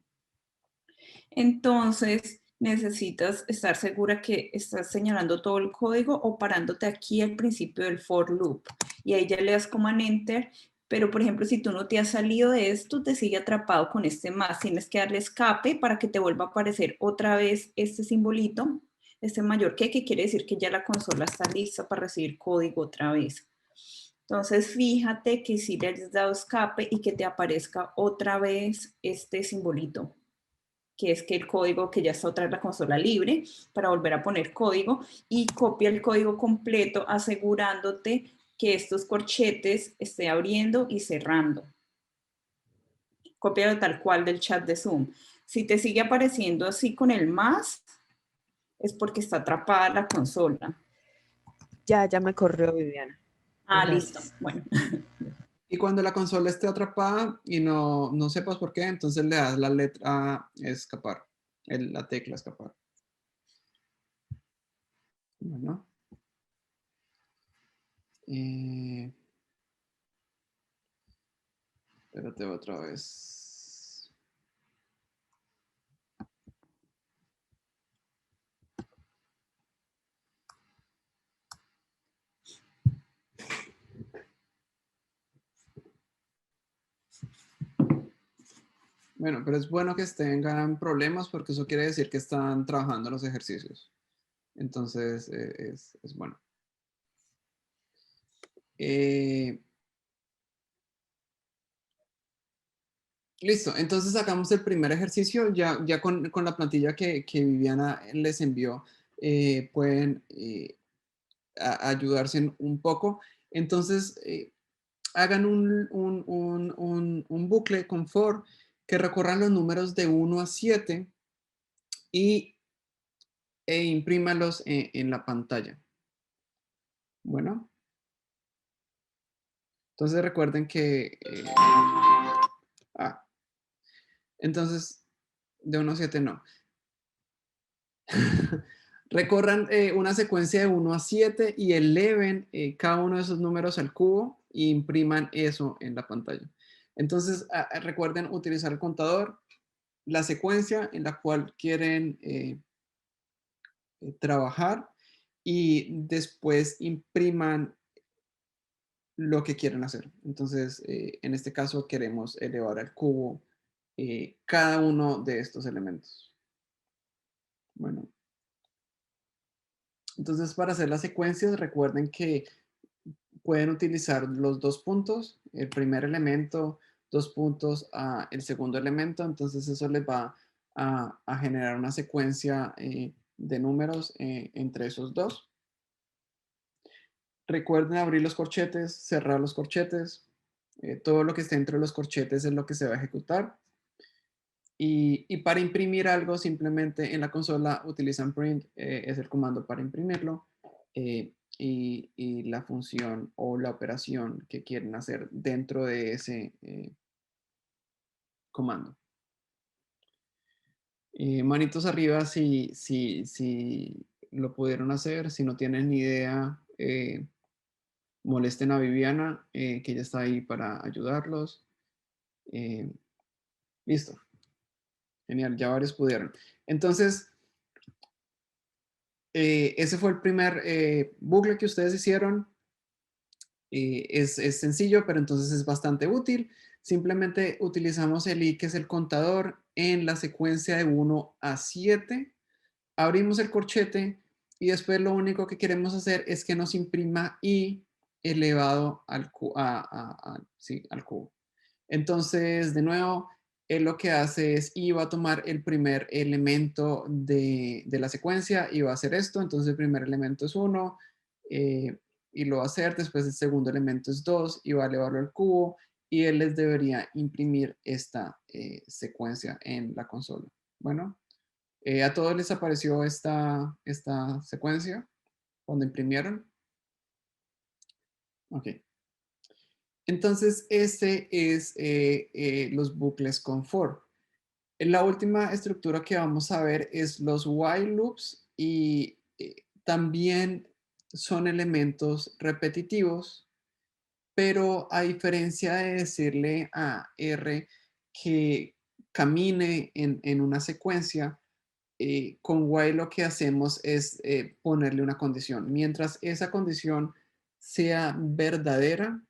Entonces, necesitas estar segura que estás señalando todo el código o parándote aquí al principio del for loop. Y ahí ya le das command enter, pero por ejemplo, si tú no te has salido de esto, te sigue atrapado con este más. Tienes que darle escape para que te vuelva a aparecer otra vez este simbolito, este mayor que quiere decir que ya la consola está lista para recibir código otra vez. Entonces, fíjate que si le has dado escape y que te aparezca otra vez este simbolito, que es que el código que ya está otra vez la consola libre, para volver a poner código, y copia el código completo asegurándote que estos corchetes esté abriendo y cerrando. Cópialo tal cual del chat de Zoom. Si te sigue apareciendo así con el más, es porque está atrapada la consola. Ya me corrió Viviana. Ah, Gracias. listo. Bueno. Y cuando la consola esté atrapada y no sepas por qué, entonces le das la letra escapar, la tecla escapar. Bueno. Espérate otra vez. Bueno, pero es bueno que tengan problemas porque eso quiere decir que están trabajando los ejercicios. Entonces, es bueno. Listo, entonces sacamos el primer ejercicio. Ya con la plantilla que Viviana les envió, pueden ayudarse un poco. Entonces, hagan un bucle con for que recorran los números de 1 a 7 e imprímalos en la pantalla. Bueno. Entonces recuerden que... entonces, de 1 a 7 no. Recorran una secuencia de 1 a 7 y eleven cada uno de esos números al cubo e impriman eso en la pantalla. Entonces, recuerden utilizar el contador, la secuencia en la cual quieren trabajar y después impriman lo que quieren hacer. Entonces, en este caso queremos elevar al cubo cada uno de estos elementos. Bueno. Entonces, para hacer las secuencias, recuerden que pueden utilizar los 2 puntos, el primer elemento, 2 puntos, el segundo elemento. Entonces, eso les va a generar una secuencia de números entre esos dos. Recuerden abrir los corchetes, cerrar los corchetes. Todo lo que esté entre los corchetes es lo que se va a ejecutar. Y para imprimir algo, simplemente en la consola utilizan print, es el comando para imprimirlo, y la función o la operación que quieren hacer dentro de ese comando. Manitos arriba si lo pudieron hacer. Si no tienen ni idea, molesten a Viviana, que ella está ahí para ayudarlos. Listo. Genial, ya varios pudieron. Entonces, ese fue el primer bucle que ustedes hicieron. Es sencillo, pero entonces es bastante útil. Simplemente utilizamos el i, que es el contador, en la secuencia de 1 a 7. Abrimos el corchete y después lo único que queremos hacer es que nos imprima i elevado al cubo. Entonces, de nuevo, él lo que hace es i va a tomar el primer elemento de la secuencia y va a hacer esto. Entonces, el primer elemento es 1, y y lo va a hacer. Después el segundo elemento es 2 y va a elevarlo al cubo y él les debería imprimir esta secuencia en la consola. Bueno, ¿a todos les apareció esta secuencia cuando imprimieron? Ok. Entonces, este es los bucles con for. La última estructura que vamos a ver es los while loops y también son elementos repetitivos, pero a diferencia de decirle a R que camine en una secuencia, con while lo que hacemos es ponerle una condición. Mientras esa condición sea verdadera,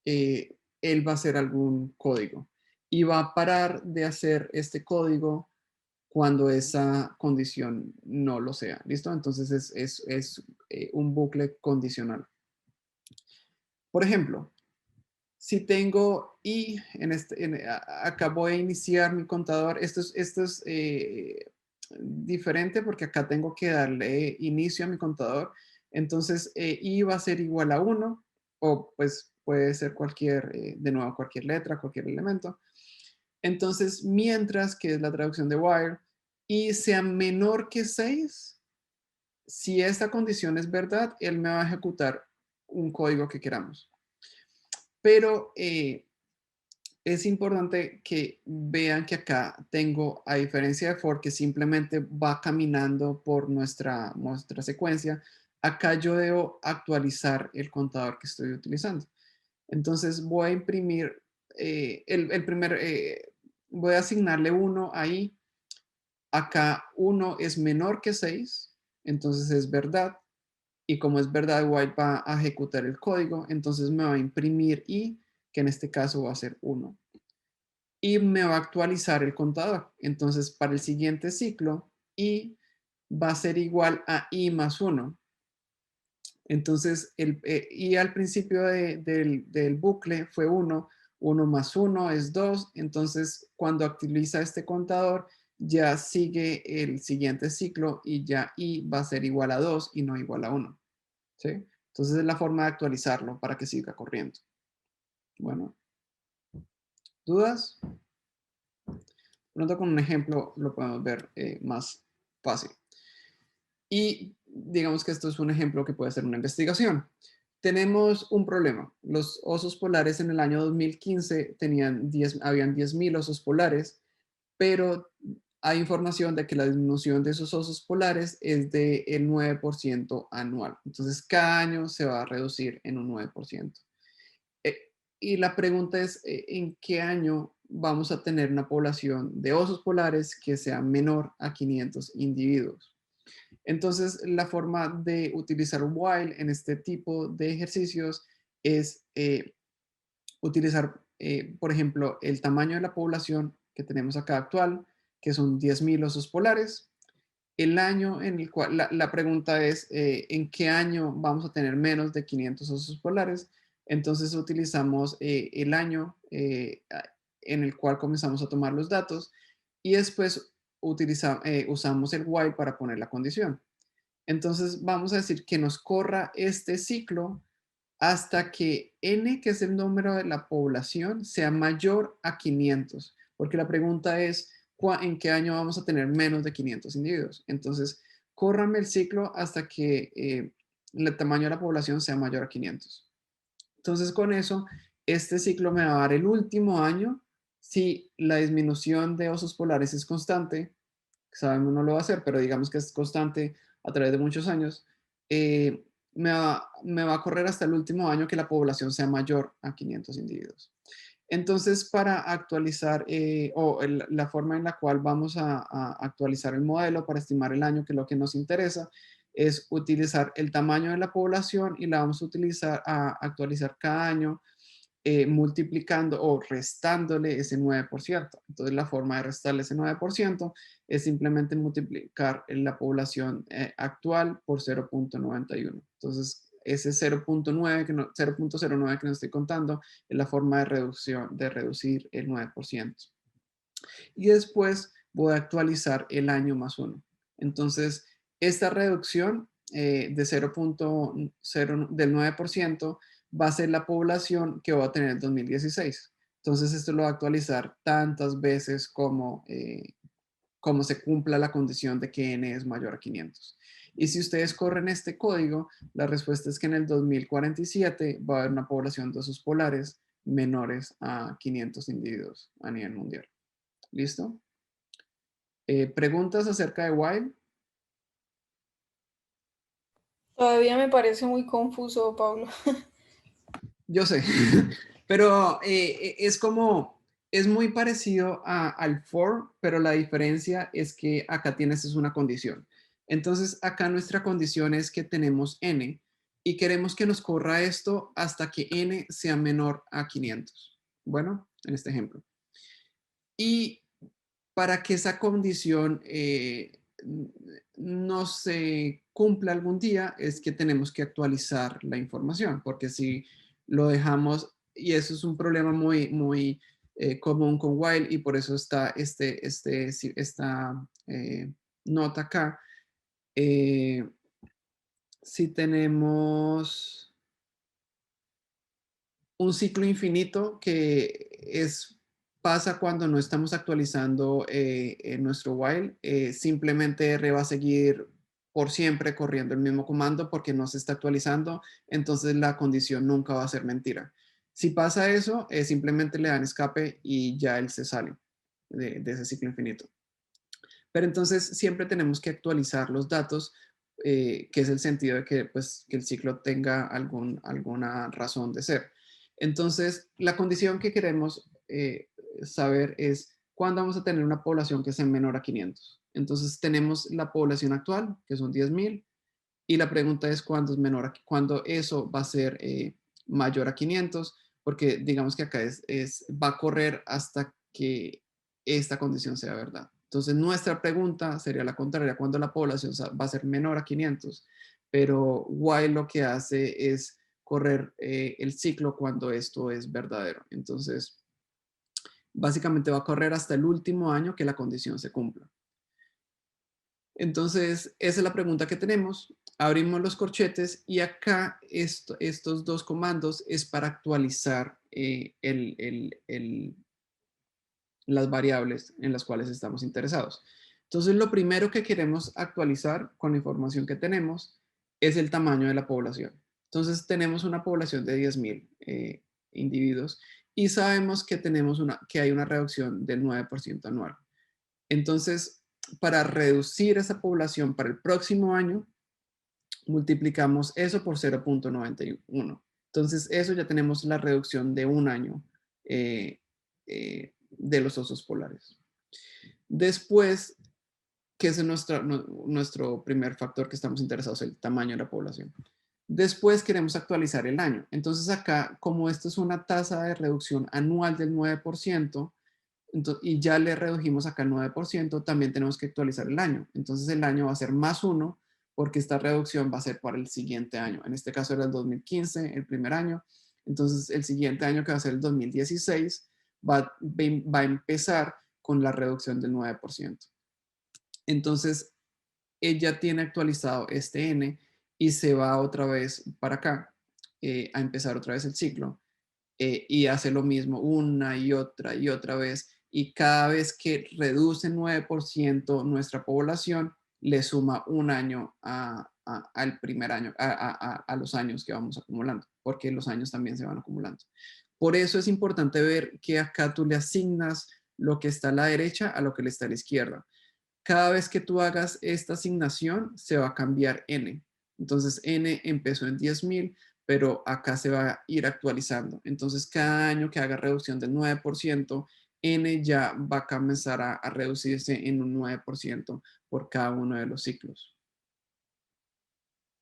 él va a hacer algún código y va a parar de hacer este código cuando esa condición no lo sea. ¿Listo? Entonces es un bucle condicional. Por ejemplo, si tengo i, acá voy a iniciar mi contador. Esto es diferente porque acá tengo que darle inicio a mi contador. Entonces, i va a ser igual a 1 o pues puede ser cualquier, de nuevo, cualquier letra, cualquier elemento. Entonces, mientras que es la traducción de while, i sea menor que 6, si esta condición es verdad, él me va a ejecutar un código que queramos. Pero es importante que vean que acá tengo, a diferencia de for, que simplemente va caminando por nuestra secuencia, acá yo debo actualizar el contador que estoy utilizando. Entonces voy a imprimir voy a asignarle 1 ahí. Acá 1 es menor que 6, entonces es verdad. Y como es verdad, while va a ejecutar el código, entonces me va a imprimir i, que en este caso va a ser 1. Y me va a actualizar el contador. Entonces, para el siguiente ciclo, i va a ser igual a i más 1. Entonces, i al principio del bucle fue 1. 1 más 1 es 2. Entonces, cuando actualiza este contador, ya sigue el siguiente ciclo y ya i va a ser igual a 2 y no igual a 1. ¿Sí? Entonces, es la forma de actualizarlo para que siga corriendo. Bueno, ¿dudas? Pronto con un ejemplo lo podemos ver más fácil. Y digamos que esto es un ejemplo que puede ser una investigación. Tenemos un problema. Los osos polares en el año 2015 habían 10.000 osos polares, pero hay información de que la disminución de esos osos polares es del 9% anual. Entonces, cada año se va a reducir en un 9%. Y la pregunta es, ¿en qué año vamos a tener una población de osos polares que sea menor a 500 individuos? Entonces, la forma de utilizar while en este tipo de ejercicios es utilizar, por ejemplo, el tamaño de la población que tenemos acá actual, que son 10.000 osos polares. El año en el cual, la pregunta es, ¿en qué año vamos a tener menos de 500 osos polares? Entonces utilizamos el año en el cual comenzamos a tomar los datos y después usamos el while para poner la condición. Entonces vamos a decir que nos corra este ciclo hasta que n, que es el número de la población, sea mayor a 500, porque la pregunta es, ¿en qué año vamos a tener menos de 500 individuos? Entonces, córrame el ciclo hasta que el tamaño de la población sea mayor a 500. Entonces, con eso, este ciclo me va a dar el último año. Si la disminución de osos polares es constante, sabemos no lo va a hacer, pero digamos que es constante a través de muchos años, me va a correr hasta el último año que la población sea mayor a 500 individuos. Entonces, para actualizar, la forma en la cual vamos a actualizar el modelo para estimar el año, que es lo que nos interesa, es utilizar el tamaño de la población y la vamos a utilizar a actualizar cada año multiplicando o restándole ese 9%. Entonces, la forma de restarle ese 9% es simplemente multiplicar la población actual por 0.91. Entonces, ese 0.09 0.09 que nos estoy contando es la forma de reducir el 9%. Y después voy a actualizar el año más 1. Entonces, esta reducción de 0.0 del 9% va a ser la población que va a tener el 2016. Entonces esto lo va a actualizar tantas veces como, como se cumpla la condición de que n es mayor a 500. Y si ustedes corren este código, la respuesta es que en el 2047 va a haber una población de osos polares menores a 500 individuos a nivel mundial. ¿Listo? ¿Preguntas acerca de Wild? Todavía me parece muy confuso, Pablo. Yo sé, pero es como, es muy parecido al for, pero la diferencia es que acá tienes es una condición. Entonces acá nuestra condición es que tenemos n y queremos que nos corra esto hasta que n sea menor a 500. Bueno, en este ejemplo. Y para que esa condición no se cumpla algún día, es que tenemos que actualizar la información, porque si lo dejamos, y eso es un problema muy común con while, y por eso está esta nota acá. Si tenemos un ciclo infinito pasa cuando no estamos actualizando en nuestro while, simplemente R va a seguir por siempre corriendo el mismo comando porque no se está actualizando, entonces la condición nunca va a ser mentira. Si pasa eso, simplemente le dan escape y ya él se sale de ese ciclo infinito. Pero entonces siempre tenemos que actualizar los datos, que es el sentido de que, pues, que el ciclo tenga alguna razón de ser. Entonces, la condición que queremos saber es cuándo vamos a tener una población que sea menor a 500. Entonces, tenemos la población actual, que son 10.000, y la pregunta es cuándo eso va a ser mayor a 500, porque digamos que acá va a correr hasta que esta condición sea verdad. Entonces, nuestra pregunta sería la contraria, cuando la población va a ser menor a 500, pero while lo que hace es correr el ciclo cuando esto es verdadero. Entonces, básicamente va a correr hasta el último año que la condición se cumpla. Entonces, esa es la pregunta que tenemos. Abrimos los corchetes y acá estos dos comandos es para actualizar las variables en las cuales estamos interesados. Entonces, lo primero que queremos actualizar con la información que tenemos es el tamaño de la población. Entonces, tenemos una población de 10.000 individuos y sabemos que que hay una reducción del 9% anual. Entonces, para reducir esa población para el próximo año, multiplicamos eso por 0.91. Entonces, eso ya tenemos la reducción de un año de los osos polares. Después, que es nuestro primer factor que estamos interesados, el tamaño de la población. Después queremos actualizar el año. Entonces acá, como esto es una tasa de reducción anual del 9%, y ya le redujimos acá el 9%, también tenemos que actualizar el año. Entonces el año va a ser +1 porque esta reducción va a ser para el siguiente año. En este caso era el 2015, el primer año. Entonces el siguiente año, que va a ser el 2016, va a empezar con la reducción del 9%. Entonces ella tiene actualizado este n y se va otra vez para acá a empezar otra vez el ciclo. Y hace lo mismo una y otra vez, y cada vez que reduce 9% nuestra población, le suma un año al primer año, a los años que vamos acumulando, porque los años también se van acumulando. Por eso es importante ver que acá tú le asignas lo que está a la derecha a lo que le está a la izquierda. Cada vez que tú hagas esta asignación, se va a cambiar n. Entonces, n empezó en 10.000, pero acá se va a ir actualizando. Entonces, cada año que haga reducción del 9%, n ya va a comenzar a reducirse en un 9% por cada uno de los ciclos.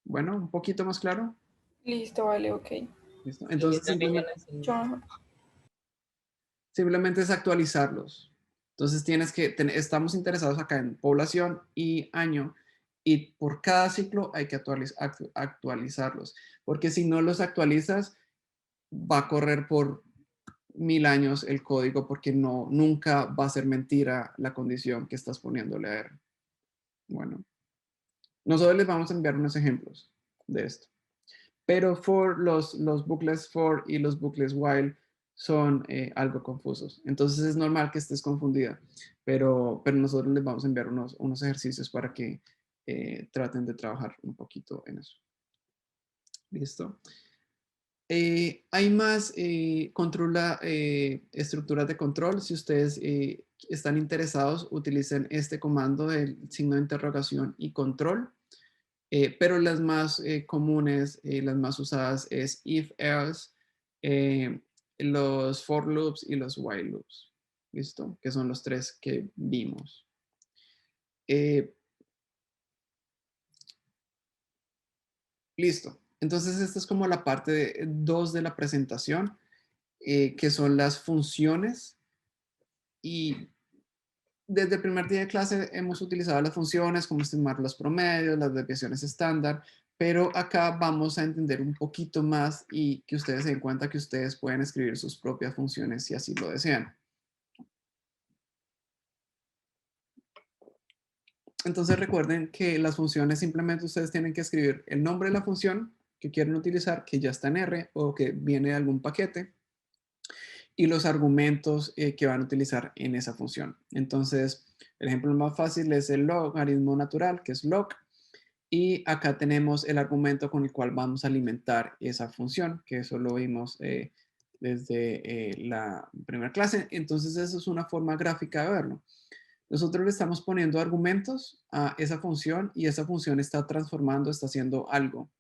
Bueno, un poquito más claro. Listo, vale, ok. ¿Listo? Entonces, simplemente es actualizarlos. Entonces, estamos interesados acá en población y año, y por cada ciclo hay que actualizarlos, porque si no los actualizas, va a correr por 1000 años el código, porque nunca va a ser mentira la condición que estás poniéndole a R. Bueno. Nosotros les vamos a enviar unos ejemplos de esto. Pero los bucles for y los bucles while son algo confusos. Entonces es normal que estés confundida, pero nosotros les vamos a enviar unos ejercicios para que traten de trabajar un poquito en eso. ¿Listo? Hay más estructuras de control. Si ustedes están interesados, utilicen este comando del signo de interrogación y control. Pero las más comunes, las más usadas es if, else, los for loops y los while loops. ¿Listo? Que son los tres que vimos. Listo. Entonces, esta es como la parte 2 de la presentación, que son las funciones. Y desde el primer día de clase hemos utilizado las funciones como estimar los promedios, las desviaciones estándar, pero acá vamos a entender un poquito más y que ustedes se den cuenta que ustedes pueden escribir sus propias funciones si así lo desean. Entonces recuerden que las funciones simplemente ustedes tienen que escribir el nombre de la función que quieren utilizar, que ya está en R o que viene de algún paquete, y los argumentos que van a utilizar en esa función. Entonces, el ejemplo más fácil es el logaritmo natural, que es log, y acá tenemos el argumento con el cual vamos a alimentar esa función, que eso lo vimos desde la primera clase. Entonces, eso es una forma gráfica de verlo. Nosotros le estamos poniendo argumentos a esa función y esa función está transformando, está haciendo algo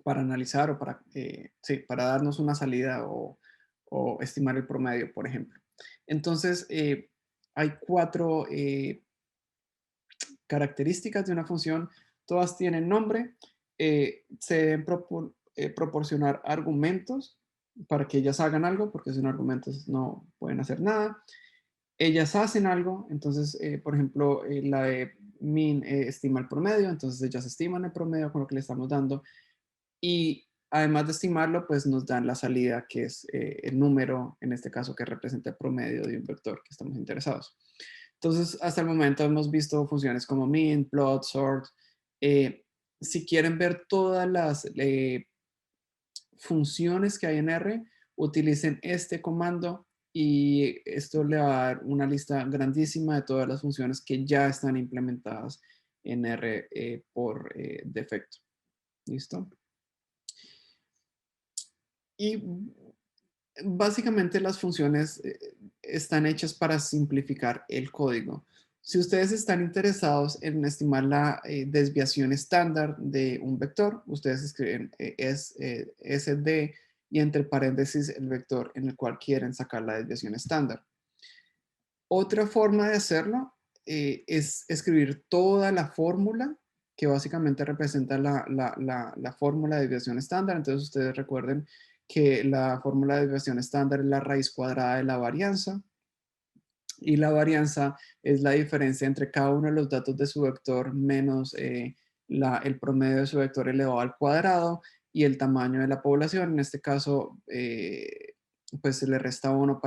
para analizar o para, sí, para darnos una salida o estimar el promedio, por ejemplo. Entonces, hay 4 características de una función. Todas tienen nombre. Se deben proporcionar argumentos para que ellas hagan algo, porque sin argumentos no pueden hacer nada. Ellas hacen algo, entonces, por ejemplo, la de min estima el promedio, entonces ellas estiman el promedio con lo que le estamos dando. Y además de estimarlo, pues nos dan la salida, que es el número, en este caso, que representa el promedio de un vector que estamos interesados. Entonces, hasta el momento hemos visto funciones como min, plot, sort. Si quieren ver todas las funciones que hay en R, utilicen este comando y esto le va a dar una lista grandísima de todas las funciones que ya están implementadas en R por defecto. ¿Listo? Y básicamente las funciones están hechas para simplificar el código. Si ustedes están interesados en estimar la desviación estándar de un vector, ustedes escriben SD y entre paréntesis el vector en el cual quieren sacar la desviación estándar. Otra forma de hacerlo es escribir toda la fórmula que básicamente representa la fórmula de desviación estándar. Entonces ustedes recuerden que la fórmula de desviación estándar es la raíz cuadrada de la varianza. Y la varianza es la diferencia entre cada uno de los datos de su vector menos el promedio de su vector elevado al cuadrado y el tamaño de la población. En este caso, pues se le resta 1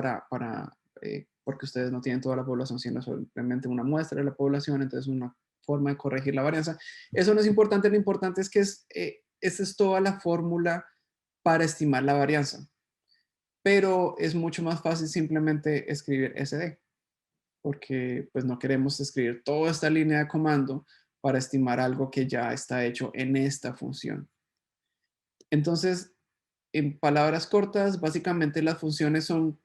porque ustedes no tienen toda la población, sino simplemente una muestra de la población. Entonces, una forma de corregir la varianza. Eso no es importante, lo importante es que esa es toda la fórmula para estimar la varianza. Pero es mucho más fácil simplemente escribir SD, porque pues no queremos escribir toda esta línea de comando para estimar algo que ya está hecho en esta función. Entonces, en palabras cortas, básicamente las funciones son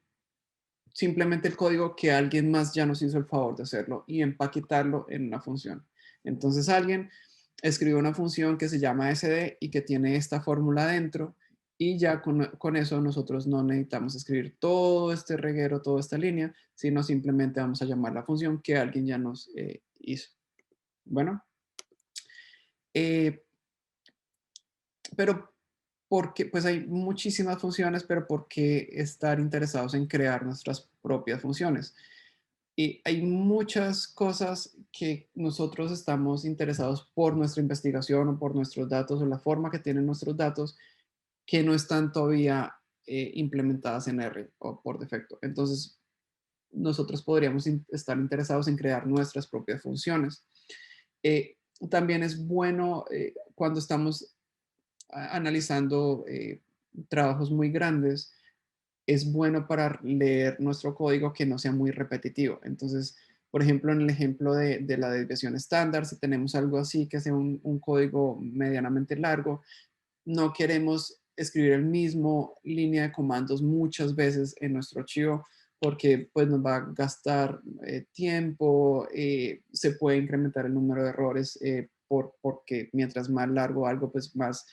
simplemente el código que alguien más ya nos hizo el favor de hacerlo y empaquetarlo en una función. Entonces alguien escribe una función que se llama SD y que tiene esta fórmula dentro y ya con eso nosotros no necesitamos escribir todo este reguero, toda esta línea, sino simplemente vamos a llamar la función que alguien ya nos hizo. Bueno. Pero porque pues hay muchísimas funciones, pero ¿por qué estar interesados en crear nuestras propias funciones? Y hay muchas cosas que nosotros estamos interesados por nuestra investigación o por nuestros datos o la forma que tienen nuestros datos que no están todavía implementadas en R o por defecto. Entonces, nosotros podríamos estar interesados en crear nuestras propias funciones. También es bueno cuando estamos analizando trabajos muy grandes, es bueno para leer nuestro código que no sea muy repetitivo. Entonces, por ejemplo, en el ejemplo de la desviación estándar, si tenemos algo así que sea un código medianamente largo, no queremos escribir el mismo línea de comandos muchas veces en nuestro archivo porque pues nos va a gastar tiempo, se puede incrementar el número de errores porque mientras más largo algo, pues más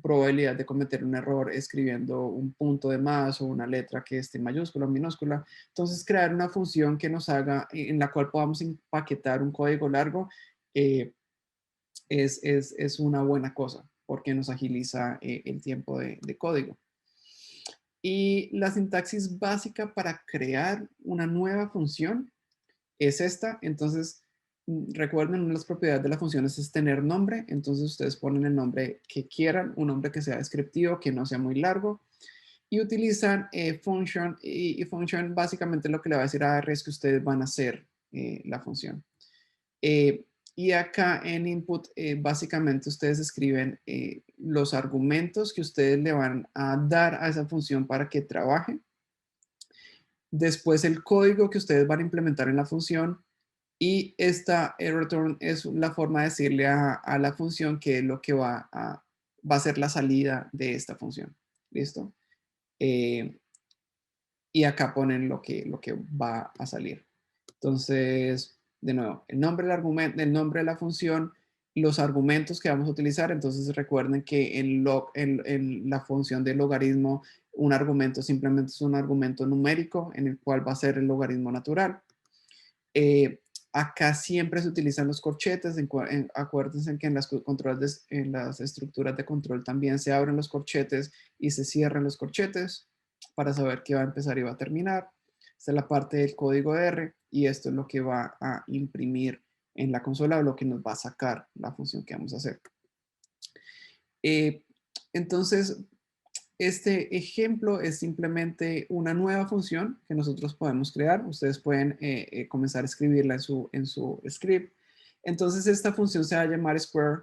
probabilidad de cometer un error escribiendo un punto de más o una letra que esté mayúscula o minúscula. Entonces, crear una función que nos haga, en la cual podamos empaquetar un código largo, es una buena cosa porque nos agiliza el tiempo de código. Y la sintaxis básica para crear una nueva función es esta. Entonces, recuerden, una de las propiedades de las funciones es tener nombre. Entonces, ustedes ponen el nombre que quieran, un nombre que sea descriptivo, que no sea muy largo. Y utilizan function. Y function básicamente lo que le va a decir a R es que ustedes van a hacer la función. Y acá en input, básicamente ustedes escriben los argumentos que ustedes le van a dar a esa función para que trabaje. Después el código que ustedes van a implementar en la función. Y esta return es la forma de decirle a la función que es lo que va a ser la salida de esta función. ¿Listo? Y acá ponen lo que va a salir. Entonces, de nuevo, el nombre del argumento, el nombre de la función, los argumentos que vamos a utilizar. Entonces, recuerden que en la función de logaritmo, un argumento simplemente es un argumento numérico en el cual va a ser el logaritmo natural. Acá siempre se utilizan los corchetes. Acuérdense que en en las estructuras de control también se abren los corchetes y se cierran los corchetes para saber qué va a empezar y va a terminar. Esta es la parte del código R y esto es lo que va a imprimir en la consola o lo que nos va a sacar la función que vamos a hacer. Entonces, este ejemplo es simplemente una nueva función que nosotros podemos crear. Ustedes pueden comenzar a escribirla en su script. Entonces, esta función se va a llamar square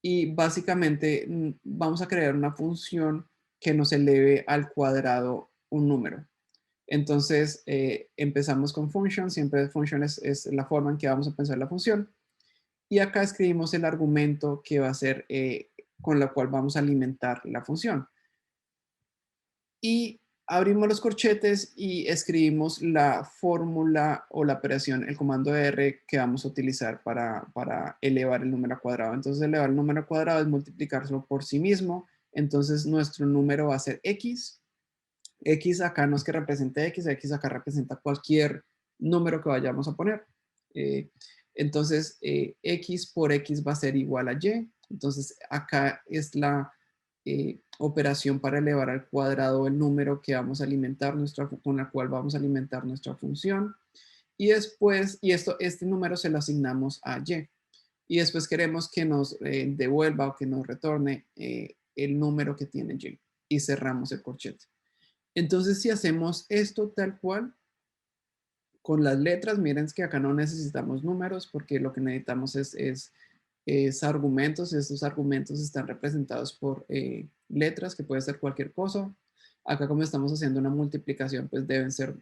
y básicamente vamos a crear una función que nos eleve al cuadrado un número. Entonces, empezamos con function. Siempre function es la forma en que vamos a pensar la función. Y acá escribimos el argumento que va a ser con la cual vamos a alimentar la función. Y abrimos los corchetes y escribimos la fórmula o la operación, el comando R que vamos a utilizar para elevar el número al cuadrado. Entonces, elevar el número al cuadrado es multiplicarlo por sí mismo. Entonces, nuestro número va a ser X. X acá no es que represente X, X acá representa cualquier número que vayamos a poner. Entonces, X por X va a ser igual a Y. Entonces, acá es la operación para elevar al cuadrado el número que vamos a alimentar con la cual vamos a alimentar nuestra función. Y después, este número se lo asignamos a Y. Y después queremos que nos devuelva o que nos retorne el número que tiene Y. Y cerramos el corchete. Entonces, si hacemos esto tal cual, con las letras, miren que acá no necesitamos números porque lo que necesitamos es argumentos. Estos argumentos están representados por letras, que puede ser cualquier cosa. Acá como estamos haciendo una multiplicación, pues deben ser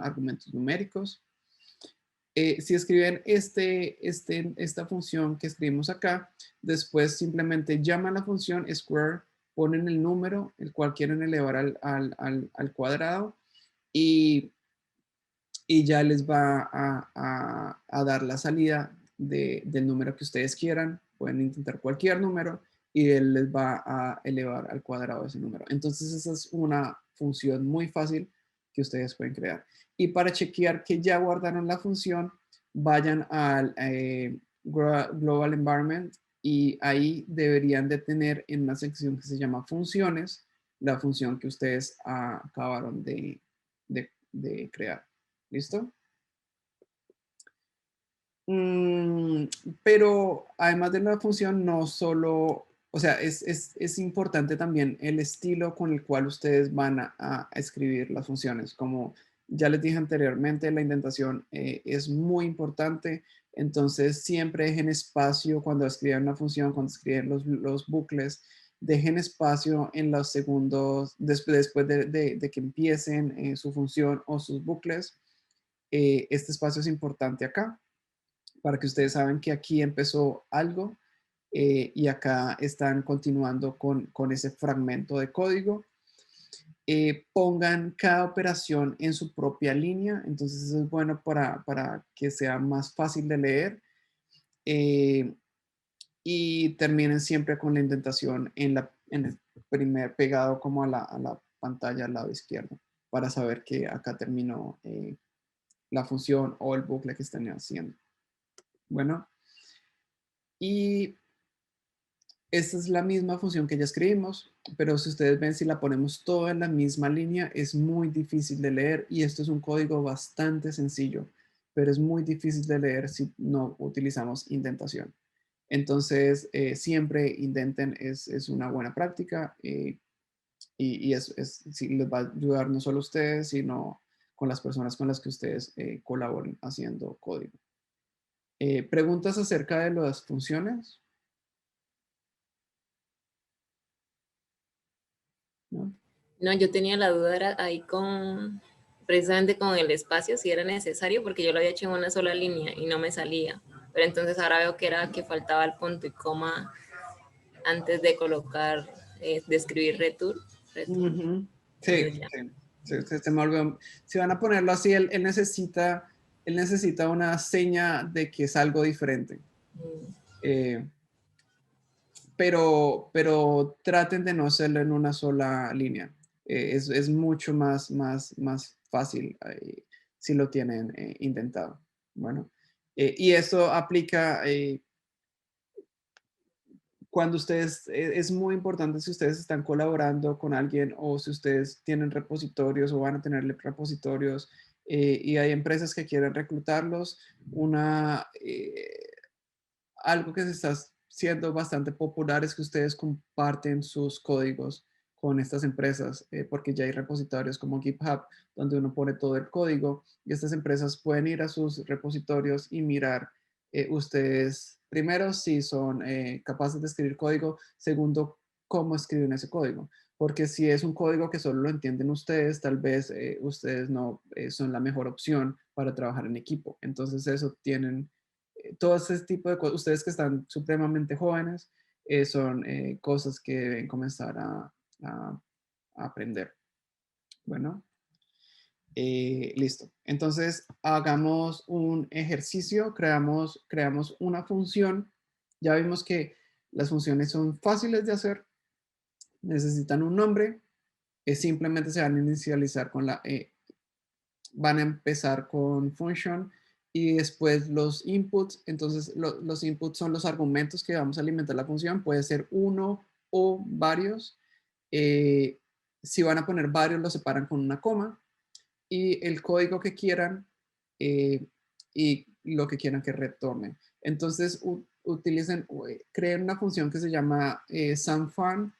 argumentos numéricos. Si escriben esta función que escribimos acá, después simplemente llaman la función square, ponen el número, el cual quieren elevar al cuadrado y ya les va a dar la salida del número que ustedes quieran. Pueden intentar cualquier número y él les va a elevar al cuadrado ese número. Entonces esa es una función muy fácil que ustedes pueden crear. Y para chequear que ya guardaron la función, vayan al Global Environment y ahí deberían de tener en una sección que se llama funciones, la función que ustedes acabaron de crear. ¿Listo? Pero además de la función, no solo, o sea, es importante también el estilo con el cual ustedes van a escribir las funciones, como Ya les dije anteriormente, la indentación es muy importante, entonces siempre dejen espacio cuando escriban una función, cuando escriben los bucles, dejen espacio en los segundos, después de que empiecen su función o sus bucles. Este espacio es importante acá, para que ustedes saben que aquí empezó algo y acá están continuando con ese fragmento de código. Pongan cada operación en su propia línea, entonces eso es bueno para que sea más fácil de leer. Y terminen siempre con la indentación en el primer pegado como a la pantalla al lado izquierdo, para saber que acá terminó la función o el bucle que están haciendo. Bueno, y esta es la misma función que ya escribimos, pero si ustedes ven, si la ponemos toda en la misma línea, es muy difícil de leer y esto es un código bastante sencillo, pero es muy difícil de leer si no utilizamos indentación. Entonces, siempre indenten, es una buena práctica y sí, les va a ayudar no solo a ustedes, sino con las personas con las que ustedes colaboren haciendo código. ¿Preguntas acerca de las funciones? ¿No? No, yo tenía la duda era ahí precisamente con el espacio, si era necesario, porque yo lo había hecho en una sola línea y no me salía. Pero entonces ahora veo que faltaba el punto y coma antes de colocar, de escribir return. Ujú. Sí, Entonces ya. se me olvidó. Si van a ponerlo así, él necesita una seña de que es algo diferente. Eh, pero traten de no hacerlo en una sola línea. Es mucho más fácil si lo tienen intentado. Bueno, y eso aplica cuando ustedes, es muy importante si ustedes están colaborando con alguien o si ustedes tienen repositorios o van a tener repositorios y hay empresas que quieren reclutarlos, algo que se está siendo bastante popular es que ustedes comparten sus códigos con estas empresas, porque ya hay repositorios como GitHub, donde uno pone todo el código y estas empresas pueden ir a sus repositorios y mirar ustedes, primero, si son capaces de escribir código, segundo, cómo escriben ese código. Porque si es un código que solo lo entienden ustedes, tal vez ustedes no son la mejor opción para trabajar en equipo. Entonces eso tienen todo ese tipo de cosas, ustedes que están supremamente jóvenes, son cosas que deben comenzar a aprender. Bueno, listo. Entonces, hagamos un ejercicio, creamos una función. Ya vimos que las funciones son fáciles de hacer, necesitan un nombre, simplemente se van a inicializar van a empezar con function y después los inputs. Entonces, los inputs son los argumentos que vamos a alimentar la función. Puede ser uno o varios. Eh, si van a poner varios, los separan con una coma. Y el código que quieran eh, y lo que quieran que retorne. Entonces, creen una función que se llama SumFun,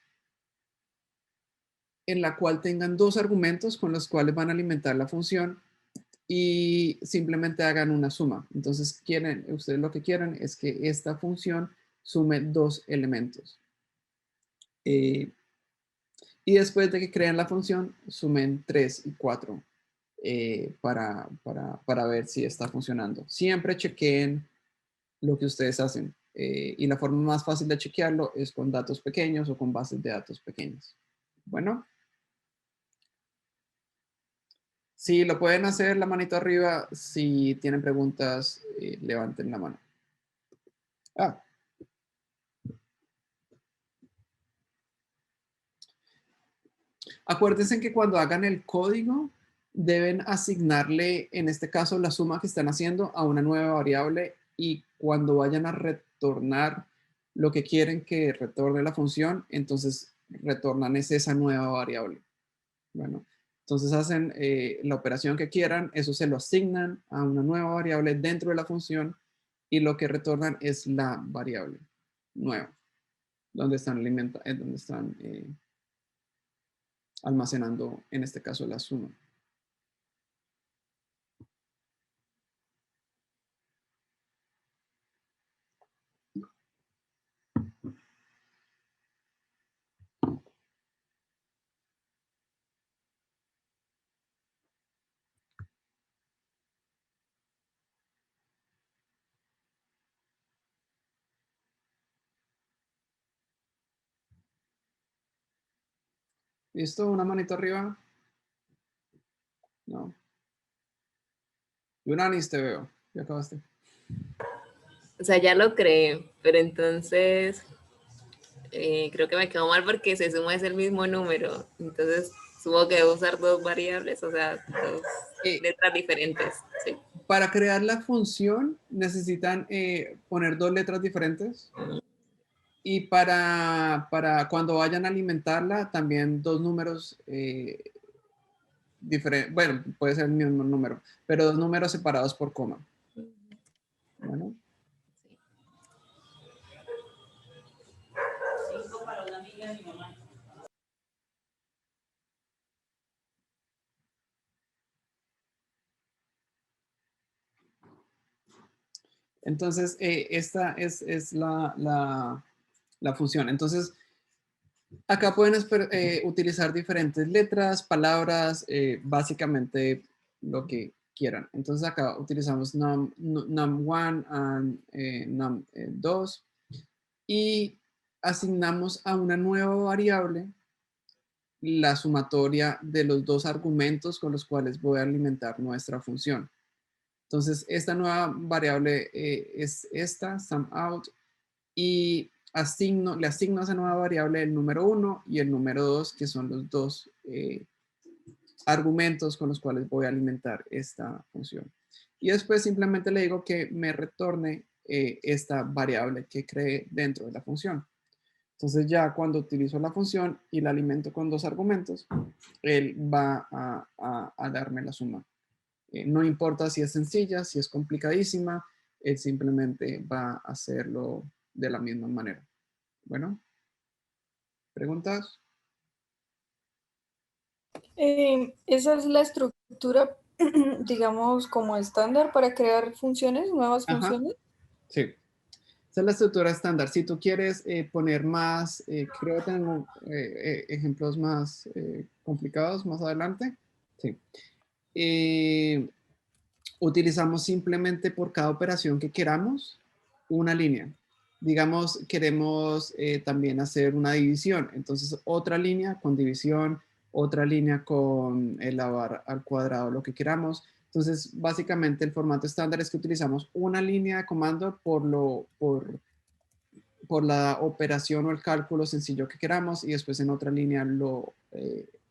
en la cual tengan dos argumentos con los cuales van a alimentar la función y simplemente hagan una suma. Entonces, ustedes lo que quieren es que esta función sume dos elementos. Y después de que crean la función, sumen 3 y 4 para ver si está funcionando. Siempre chequeen lo que ustedes hacen. Y la forma más fácil de chequearlo es con datos pequeños o con bases de datos pequeñas. Bueno. Si lo pueden hacer, la manito arriba. Si tienen preguntas, levanten la mano. Acuérdense que cuando hagan el código, deben asignarle, en este caso, la suma que están haciendo a una nueva variable y cuando vayan a retornar lo que quieren que retorne la función, entonces retornan esa nueva variable. Bueno, entonces hacen la operación que quieran, eso se lo asignan a una nueva variable dentro de la función y lo que retornan es la variable nueva, donde están almacenando, en este caso, la suma. ¿Listo? Una manito arriba. No. Yunanis, te veo. Ya acabaste. O sea, ya lo creé, pero entonces creo que me quedó mal porque se suma es el mismo número. Entonces, supongo que debo usar dos variables, o sea, dos letras diferentes. Sí. Para crear la función necesitan poner dos letras diferentes. Y para cuando vayan a alimentarla, también dos números diferentes. Bueno, puede ser el mismo número, pero dos números separados por coma. Bueno. Entonces, esta es la función. Entonces, acá pueden utilizar diferentes letras, palabras, básicamente lo que quieran. Entonces, acá utilizamos num1 y num2 y asignamos a una nueva variable la sumatoria de los dos argumentos con los cuales voy a alimentar nuestra función. Entonces, esta nueva variable es esta, SumOut, y le asigno a esa nueva variable el número 1 y el número 2, que son los dos argumentos con los cuales voy a alimentar esta función. Y después simplemente le digo que me retorne esta variable que creé dentro de la función. Entonces ya cuando utilizo la función y la alimento con dos argumentos, él va a darme la suma. No importa si es sencilla, si es complicadísima, él simplemente va a hacerlo de la misma manera. Bueno, ¿preguntas? Esa es la estructura, digamos, como estándar para crear funciones, nuevas Ajá. funciones. Sí. Esa es la estructura estándar. Si tú quieres poner más, creo que tengo ejemplos más complicados más adelante. Sí. Utilizamos simplemente por cada operación que queramos una línea. Digamos, queremos también hacer una división. Entonces, otra línea con división, otra línea con elevar al cuadrado, lo que queramos. Entonces, básicamente el formato estándar es que utilizamos una línea de comando por la operación o el cálculo sencillo que queramos y después en otra línea lo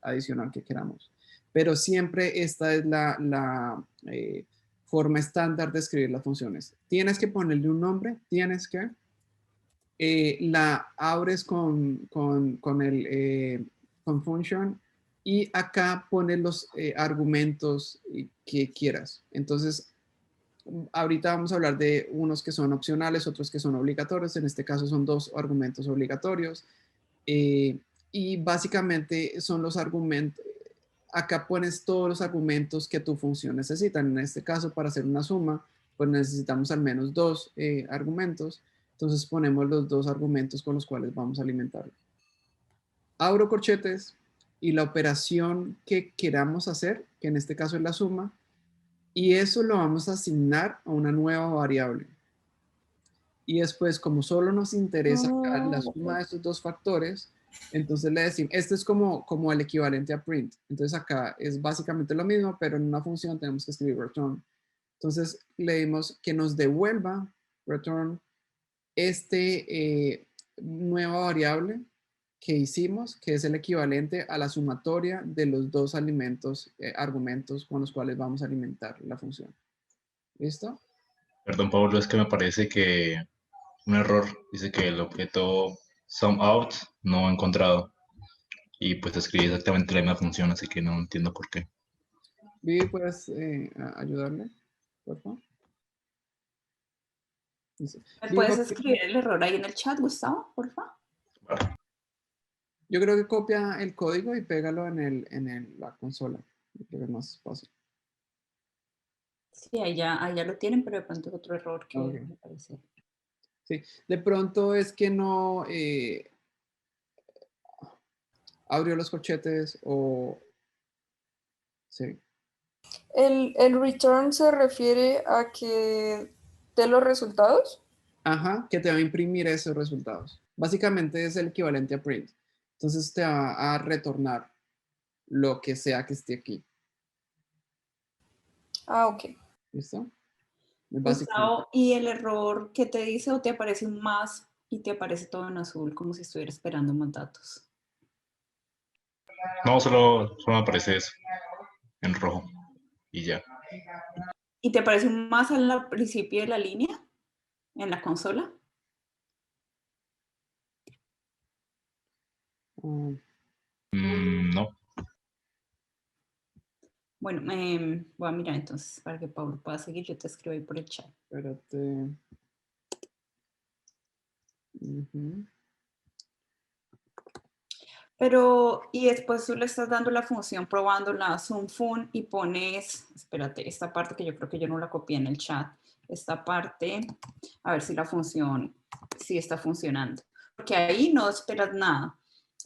adicional que queramos. Pero siempre esta es la forma estándar de escribir las funciones. Tienes que ponerle un nombre, tienes que, la abres con function y acá pones los argumentos que quieras. Entonces, ahorita vamos a hablar de unos que son opcionales, otros que son obligatorios. En este caso son dos argumentos obligatorios. Y básicamente son los argumentos. Acá pones todos los argumentos que tu función necesita. En este caso, para hacer una suma, pues necesitamos al menos dos argumentos. Entonces ponemos los dos argumentos con los cuales vamos a alimentarlo. Abro corchetes y la operación que queramos hacer, que en este caso es la suma, y eso lo vamos a asignar a una nueva variable. Y después, como solo nos interesa acá la suma de estos dos factores, entonces le decimos, este es como el equivalente a print. Entonces acá es básicamente lo mismo, pero en una función tenemos que escribir return. Entonces le dimos que nos devuelva return nueva variable que hicimos, que es el equivalente a la sumatoria de los dos argumentos con los cuales vamos a alimentar la función. ¿Listo? Perdón, Pablo, es que me parece que un error dice que el objeto SumOut no ha encontrado y pues escribí exactamente la misma función, así que no entiendo por qué. Vivi, ¿puedes ayudarle, por favor? ¿Me puedes escribir el error ahí en el chat, Gustavo, por favor? Vale. Yo creo que copia el código y pégalo en la consola. Yo creo que es más fácil. Sí, allá lo tienen, pero de pronto es otro error que me parece. Sí, de pronto es que no abrió los corchetes o... Sí. ¿El return se refiere a que dé los resultados? Ajá, que te va a imprimir esos resultados. Básicamente es el equivalente a print. Entonces te va a retornar lo que sea que esté aquí. Ah, ok. ¿Listo? Básicamente. Gustavo, ¿y el error qué te dice o te aparece un más y te aparece todo en azul como si estuviera esperando más datos? No, solo me aparece eso, en rojo, y ya. ¿Y te aparece un más al principio de la línea en la consola? No. Bueno, voy a mirar entonces para que Pablo pueda seguir. Yo te escribo ahí por el chat. Espérate. Ujú. Pero, y después tú le estás dando la función, probando la zoom fun y pones, espérate, esta parte que yo creo que yo no la copié en el chat, esta parte, a ver si la función, si está funcionando. Porque ahí no esperas nada.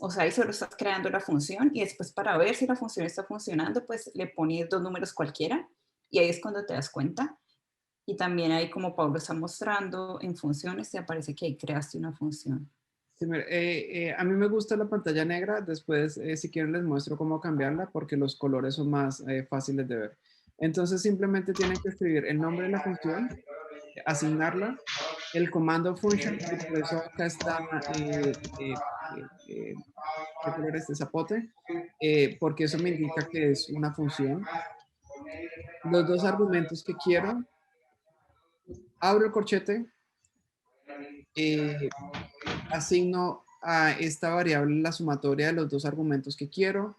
O sea, ahí solo estás creando la función y después para ver si la función está funcionando, pues le pones 2 números cualquiera y ahí es cuando te das cuenta. Y también ahí, como Pablo está mostrando en funciones, te aparece que ahí creaste una función. Sí, a mí me gusta la pantalla negra. Después, si quieren, les muestro cómo cambiarla porque los colores son más fáciles de ver. Entonces, simplemente tienen que escribir el nombre de la función, asignarla, el comando function, y por eso acá está, ¿qué color es este zapote? Porque eso me indica que es una función. Los dos argumentos que quiero, abro el corchete, asigno a esta variable la sumatoria de los dos argumentos que quiero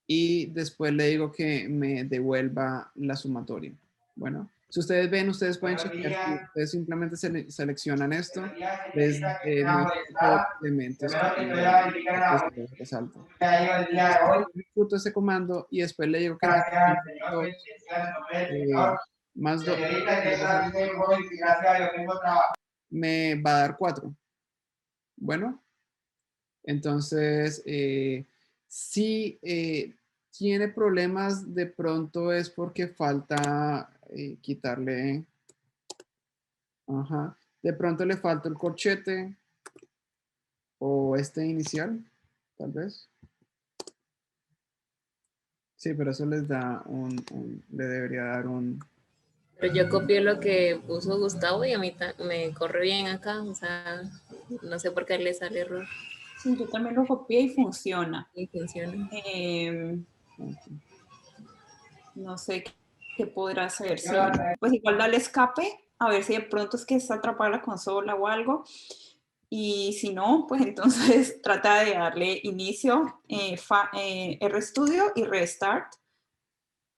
y después le digo que me devuelva la sumatoria. Bueno, si ustedes ven, ustedes pueden chequear, si ustedes simplemente seleccionan esto, les muestra todos los elementos que resaltan. Ejecuto ese comando y después le digo que me más 2 me va a dar 4. Bueno, entonces, si tiene problemas, de pronto es porque falta quitarle, de pronto le falta el corchete o este inicial, tal vez. Sí, pero eso les da le debería dar un... Pero yo copié lo que puso Gustavo y a mí me corre bien acá, o sea, no sé por qué le sale error. Sí, yo también lo copié y funciona. Y funciona. No sé qué podrá hacer. Sí, pues igual dale escape, a ver si de pronto es que está atrapada la consola o algo. Y si no, pues entonces trata de darle inicio, RStudio y Restart.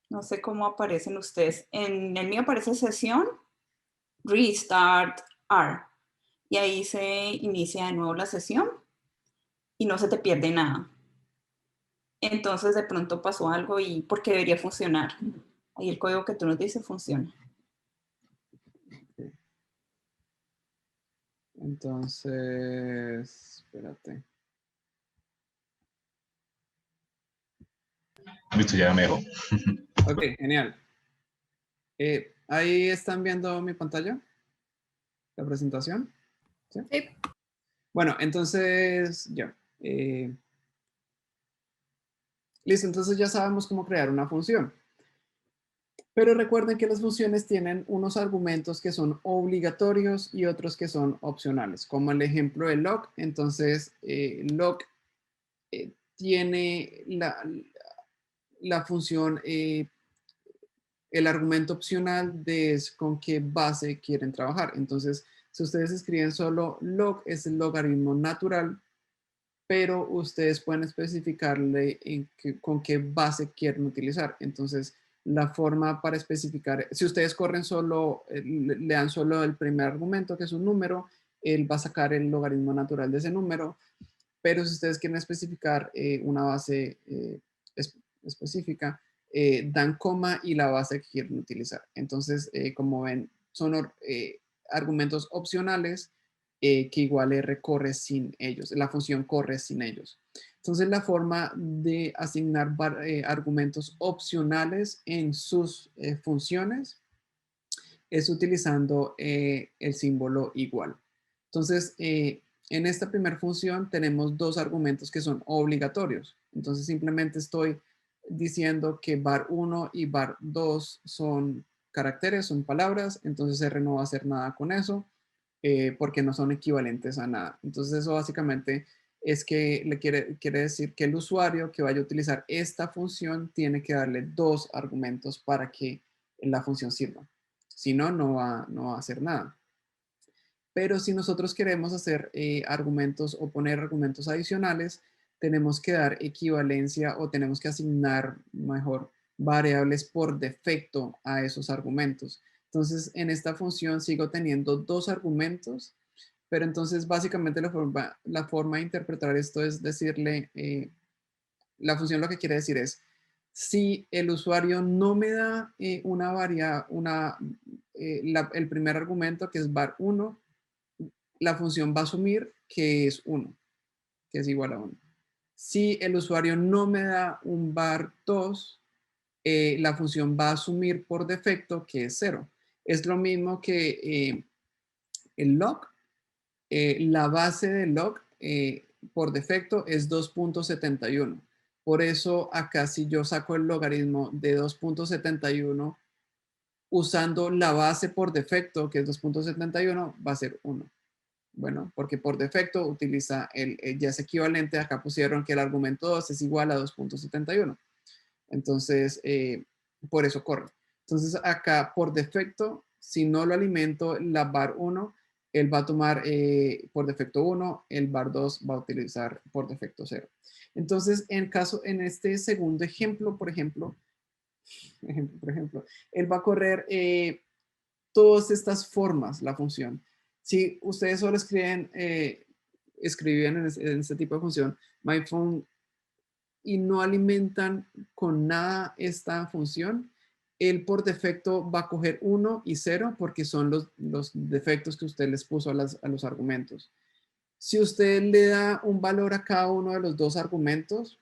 No sé cómo aparecen ustedes. En el mío aparece sesión, Restart, R. Y ahí se inicia de nuevo la sesión y no se te pierde nada. Entonces de pronto pasó algo y porque debería funcionar. Ahí el código que tú nos dices funciona. Entonces, espérate. Listo, ya me dejó. Ok, genial. ¿Ahí están viendo mi pantalla? ¿La presentación? ¿Sí? Sí. Bueno, entonces ya. Listo, entonces ya sabemos cómo crear una función. Pero recuerden que las funciones tienen unos argumentos que son obligatorios y otros que son opcionales, como el ejemplo de log. Entonces, log tiene la función, el argumento opcional de es con qué base quieren trabajar. Entonces, si ustedes escriben solo log, es el logaritmo natural, pero ustedes pueden especificarle con qué base quieren utilizar. Entonces, la forma para especificar, si ustedes corren solo, le dan solo el primer argumento, que es un número, él va a sacar el logaritmo natural de ese número, pero si ustedes quieren especificar una base específica, dan coma y la base que quieren utilizar. Entonces, como ven, son argumentos opcionales que igual R corre sin ellos, la función corre sin ellos. Entonces, la forma de asignar argumentos opcionales en sus funciones es utilizando el símbolo igual. Entonces, en esta primera función tenemos dos argumentos que son obligatorios. Entonces simplemente estoy diciendo que var1 y var2 son caracteres, son palabras, entonces R no va a hacer nada con eso porque no son equivalentes a nada. Entonces eso básicamente es que le quiere decir que el usuario que vaya a utilizar esta función tiene que darle dos argumentos para que la función sirva. Si no, no va a hacer nada. Pero si nosotros queremos hacer argumentos o poner argumentos adicionales, tenemos que dar equivalencia o tenemos que asignar mejor variables por defecto a esos argumentos. Entonces, en esta función sigo teniendo dos argumentos, pero entonces básicamente la forma de interpretar esto es decirle, la función lo que quiere decir es, si el usuario no me da el primer argumento que es var1, la función va a asumir que es 1, que es igual a 1. Si el usuario no me da un var2, la función va a asumir por defecto que es 0. Es lo mismo que el log. La base del log por defecto es 2.71. Por eso acá si yo saco el logaritmo de 2.71 usando la base por defecto, que es 2.71, va a ser 1. Bueno, porque por defecto utiliza ya es equivalente. Acá pusieron que el argumento 2 es igual a 2.71. Entonces, por eso corre. Entonces, acá por defecto, si no lo alimento la var1, él va a tomar por defecto 1, el var2 va a utilizar por defecto 0. Entonces, en este segundo ejemplo, por ejemplo, él va a correr todas estas formas, la función. Si ustedes solo escribían en este tipo de función, myPhone, y no alimentan con nada esta función, él por defecto va a coger 1 y 0 porque son los defectos que usted les puso a los argumentos. Si usted le da un valor a cada uno de los dos argumentos,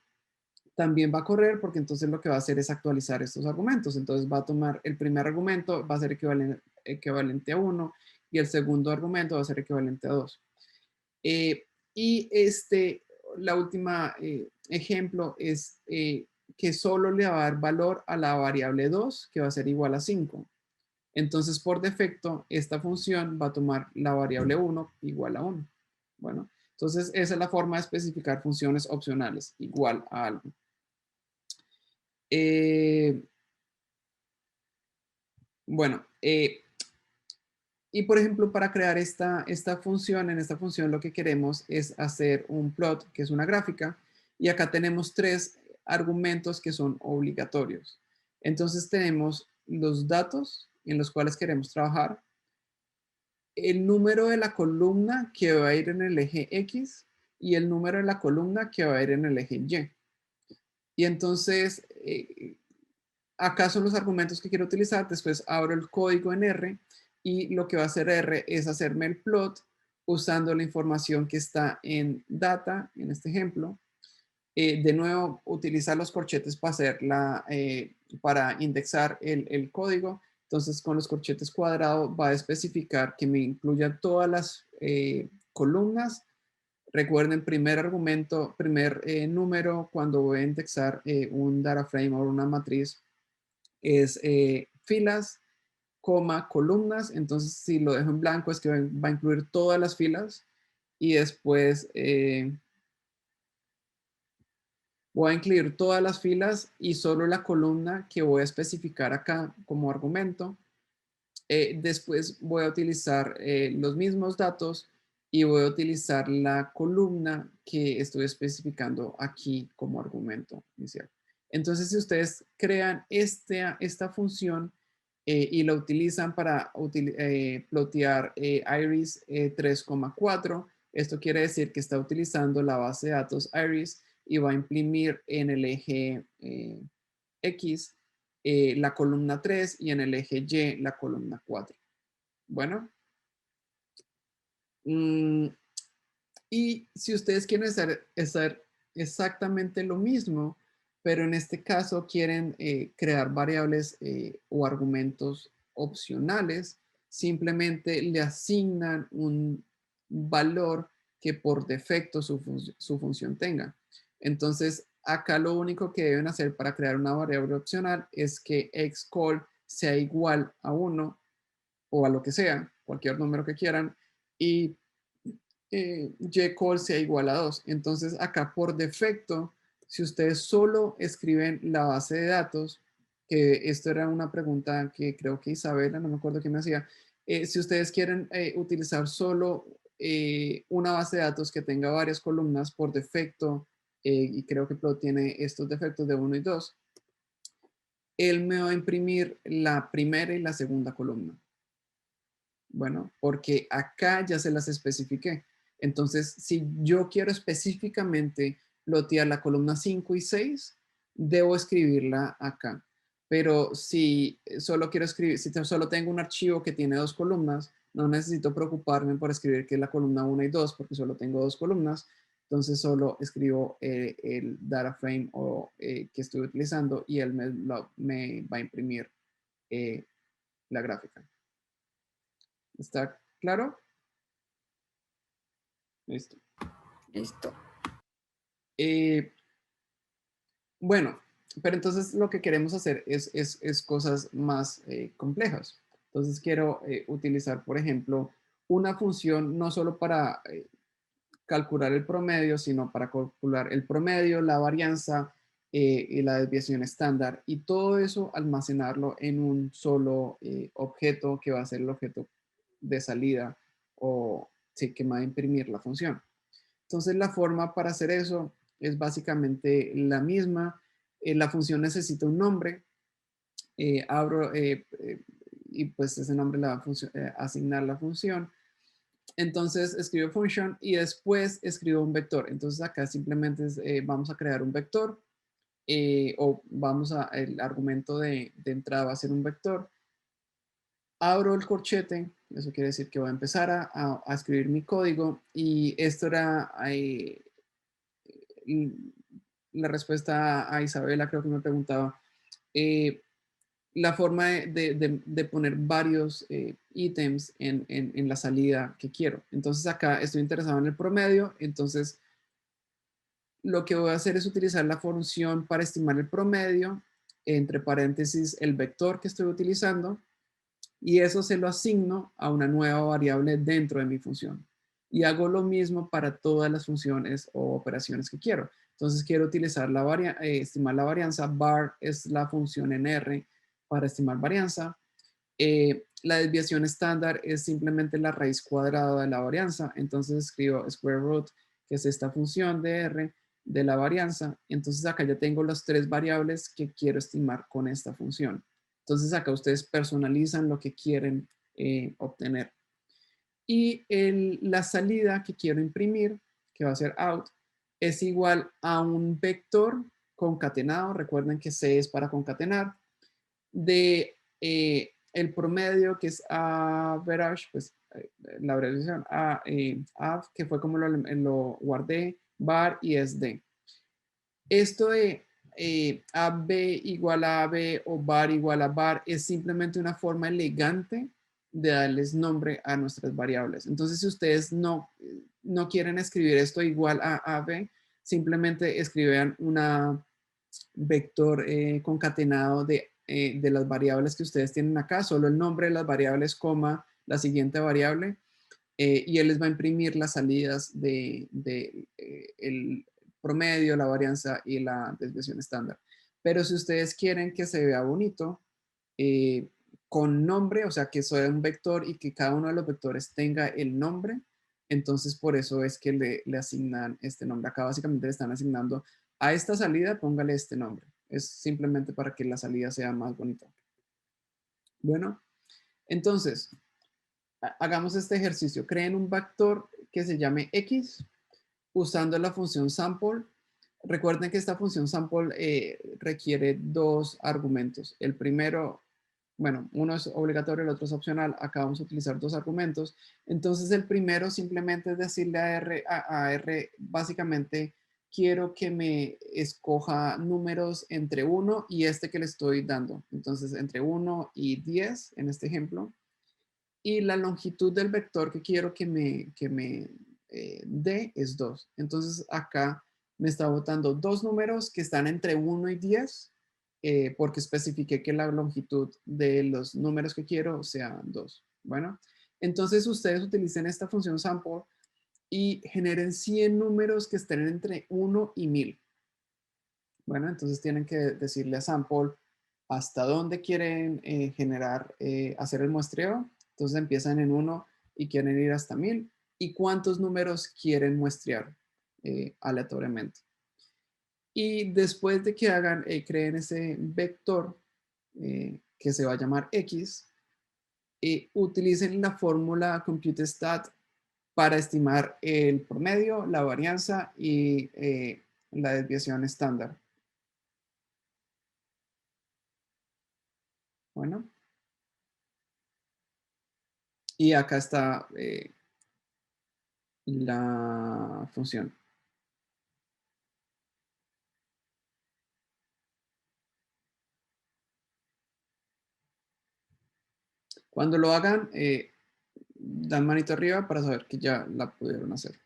también va a correr porque entonces lo que va a hacer es actualizar estos argumentos. Entonces va a tomar el primer argumento, va a ser equivalente a 1 y el segundo argumento va a ser equivalente a 2. Y la última ejemplo es que solo le va a dar valor a la variable 2 que va a ser igual a 5. Entonces por defecto esta función va a tomar la variable 1 igual a 1. Bueno, entonces esa es la forma de especificar funciones opcionales igual a algo. Bueno, y por ejemplo, para crear esta función, en esta función lo que queremos es hacer un plot, que es una gráfica, y acá tenemos tres argumentos que son obligatorios. Entonces tenemos los datos en los cuales queremos trabajar, el número de la columna que va a ir en el eje X y el número de la columna que va a ir en el eje Y. Y entonces, acá son los argumentos que quiero utilizar. Después abro el código en R y lo que va a hacer R es hacerme el plot usando la información que está en data, en este ejemplo. De nuevo, utilizar los corchetes para indexar el código. Entonces, con los corchetes cuadrados va a especificar que me incluya todas las columnas. Recuerden, primer argumento, primer número cuando voy a indexar un data frame o una matriz es filas, coma, columnas. Entonces, si lo dejo en blanco es que va a incluir todas las filas y después voy a incluir todas las filas y solo la columna que voy a especificar acá como argumento. Después voy a utilizar los mismos datos y voy a utilizar la columna que estoy especificando aquí como argumento inicial. Entonces, si ustedes crean esta función y la utilizan para plotear iris 3,4, esto quiere decir que está utilizando la base de datos iris y va a imprimir en el eje X la columna 3 y en el eje Y la columna 4. Bueno. Y si ustedes quieren hacer exactamente lo mismo, pero en este caso quieren crear variables o argumentos opcionales, simplemente le asignan un valor que por defecto su función tenga. Entonces, acá lo único que deben hacer para crear una variable opcional es que xcall sea igual a 1 o a lo que sea, cualquier número que quieran, y ycall sea igual a 2. Entonces, acá por defecto, si ustedes solo escriben la base de datos, que esto era una pregunta que creo que Isabela, no me acuerdo quién me hacía, si ustedes quieren utilizar solo una base de datos que tenga varias columnas por defecto, y creo que Plot tiene estos defectos de 1 y 2, él me va a imprimir la primera y la segunda columna. Bueno, porque acá ya se las especifiqué. Entonces, si yo quiero específicamente plotear la columna 5 y 6, debo escribirla acá. Pero si solo quiero escribir, si solo tengo un archivo que tiene 2 columnas, no necesito preocuparme por escribir que es la columna 1 y 2, porque solo tengo 2 columnas. Entonces solo escribo el data frame que estoy utilizando y él me va a imprimir la gráfica. ¿Está claro? Listo. Listo. Bueno, pero entonces lo que queremos hacer es cosas más complejas. Entonces quiero utilizar, por ejemplo, una función no solo para calcular el promedio, sino para calcular el promedio, la varianza y la desviación estándar, y todo eso almacenarlo en un solo objeto que va a ser el objeto de salida o sí, que va a imprimir la función. Entonces la forma para hacer eso es básicamente la misma. La función necesita un nombre. Abro y pues ese nombre le va a asignar la función. Entonces escribo function y después escribo un vector. Entonces acá simplemente vamos a crear un vector o el argumento de entrada va a ser un vector. Abro el corchete, eso quiere decir que voy a empezar a escribir mi código, y esto era la respuesta a Isabela, creo que me preguntaba, la forma de poner varios ítems en la salida que quiero. Entonces acá estoy interesado en el promedio, entonces lo que voy a hacer es utilizar la función para estimar el promedio, entre paréntesis el vector que estoy utilizando, y eso se lo asigno a una nueva variable dentro de mi función. Y hago lo mismo para todas las funciones o operaciones que quiero. Entonces quiero utilizar estimar la varianza. Var es la función en R para estimar varianza. La desviación estándar es simplemente la raíz cuadrada de la varianza. Entonces escribo square root, que es esta función de R de la varianza. Entonces acá ya tengo las 3 variables que quiero estimar con esta función. Entonces acá ustedes personalizan lo que quieren obtener. Y la salida que quiero imprimir, que va a ser out, es igual a un vector concatenado. Recuerden que C es para concatenar. De el promedio, que es average, pues la abreviación av, que fue como lo guardé, var y sd. Esto de AB igual a AB o var igual a var es simplemente una forma elegante de darles nombre a nuestras variables. Entonces, si ustedes no quieren escribir esto igual a AB, simplemente escriban una vector concatenado de las variables que ustedes tienen acá, solo el nombre de las variables, coma, la siguiente variable, y él les va a imprimir las salidas el promedio, la varianza y la desviación estándar. Pero si ustedes quieren que se vea bonito, con nombre, o sea, que sea un vector y que cada uno de los vectores tenga el nombre, entonces por eso es que le asignan este nombre. Acá básicamente le están asignando a esta salida, póngale este nombre. Es simplemente para que la salida sea más bonita. Bueno, entonces, hagamos este ejercicio. Creen un vector que se llame X usando la función sample. Recuerden que esta función sample requiere 2 argumentos. El primero, bueno, uno es obligatorio, el otro es opcional. Acá vamos a utilizar 2 argumentos. Entonces el primero simplemente es decirle a R básicamente, quiero que me escoja números entre 1 y este que le estoy dando. Entonces entre 1 y 10 en este ejemplo. Y la longitud del vector que quiero que me D es 2. Entonces acá me está botando dos números que están entre 1 y 10, porque especifiqué que la longitud de los números que quiero sea 2. Bueno, entonces ustedes utilicen esta función sample y generen 100 números que estén entre 1 y 1000. Bueno, entonces tienen que decirle a sample hasta dónde quieren hacer el muestreo. Entonces empiezan en 1 y quieren ir hasta 1000. ¿Y cuántos números quieren muestrear aleatoriamente? Y después de que creen ese vector que se va a llamar X, utilicen la fórmula ComputeStat para estimar el promedio, la varianza y la desviación estándar. Bueno. Y acá está la función. Cuando lo hagan, dan manito arriba para saber que ya la pudieron hacer.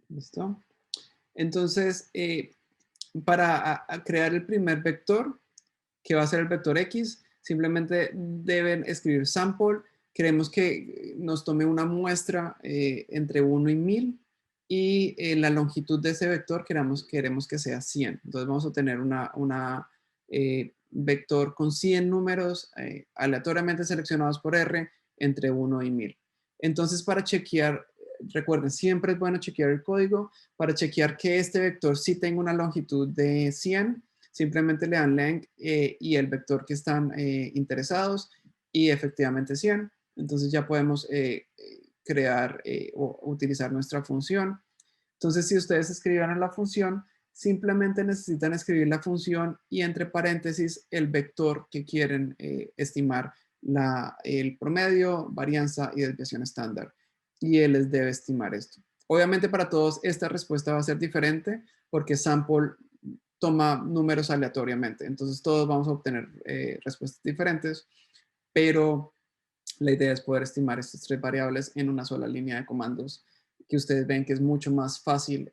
¿Listo? Entonces, para crear el primer vector, que va a ser el vector X, simplemente deben escribir sample. Queremos que nos tome una muestra entre 1 y 1000 y la longitud de ese vector queremos que sea 100. Entonces vamos a tener una vector con 100 números aleatoriamente seleccionados por R entre 1 y 1000. Entonces para chequear, recuerden, siempre es bueno chequear el código. Para chequear que este vector sí tenga una longitud de 100, simplemente le dan length y el vector que están interesados y efectivamente 100. Entonces ya podemos crear o utilizar nuestra función. Entonces si ustedes escribieron la función, simplemente necesitan escribir la función y entre paréntesis el vector que quieren estimar el promedio, varianza y desviación estándar. Y él les debe estimar esto. Obviamente para todos esta respuesta va a ser diferente porque sample toma números aleatoriamente. Entonces todos vamos a obtener respuestas diferentes, pero la idea es poder estimar estas tres variables en una sola línea de comandos que ustedes ven que es mucho más fácil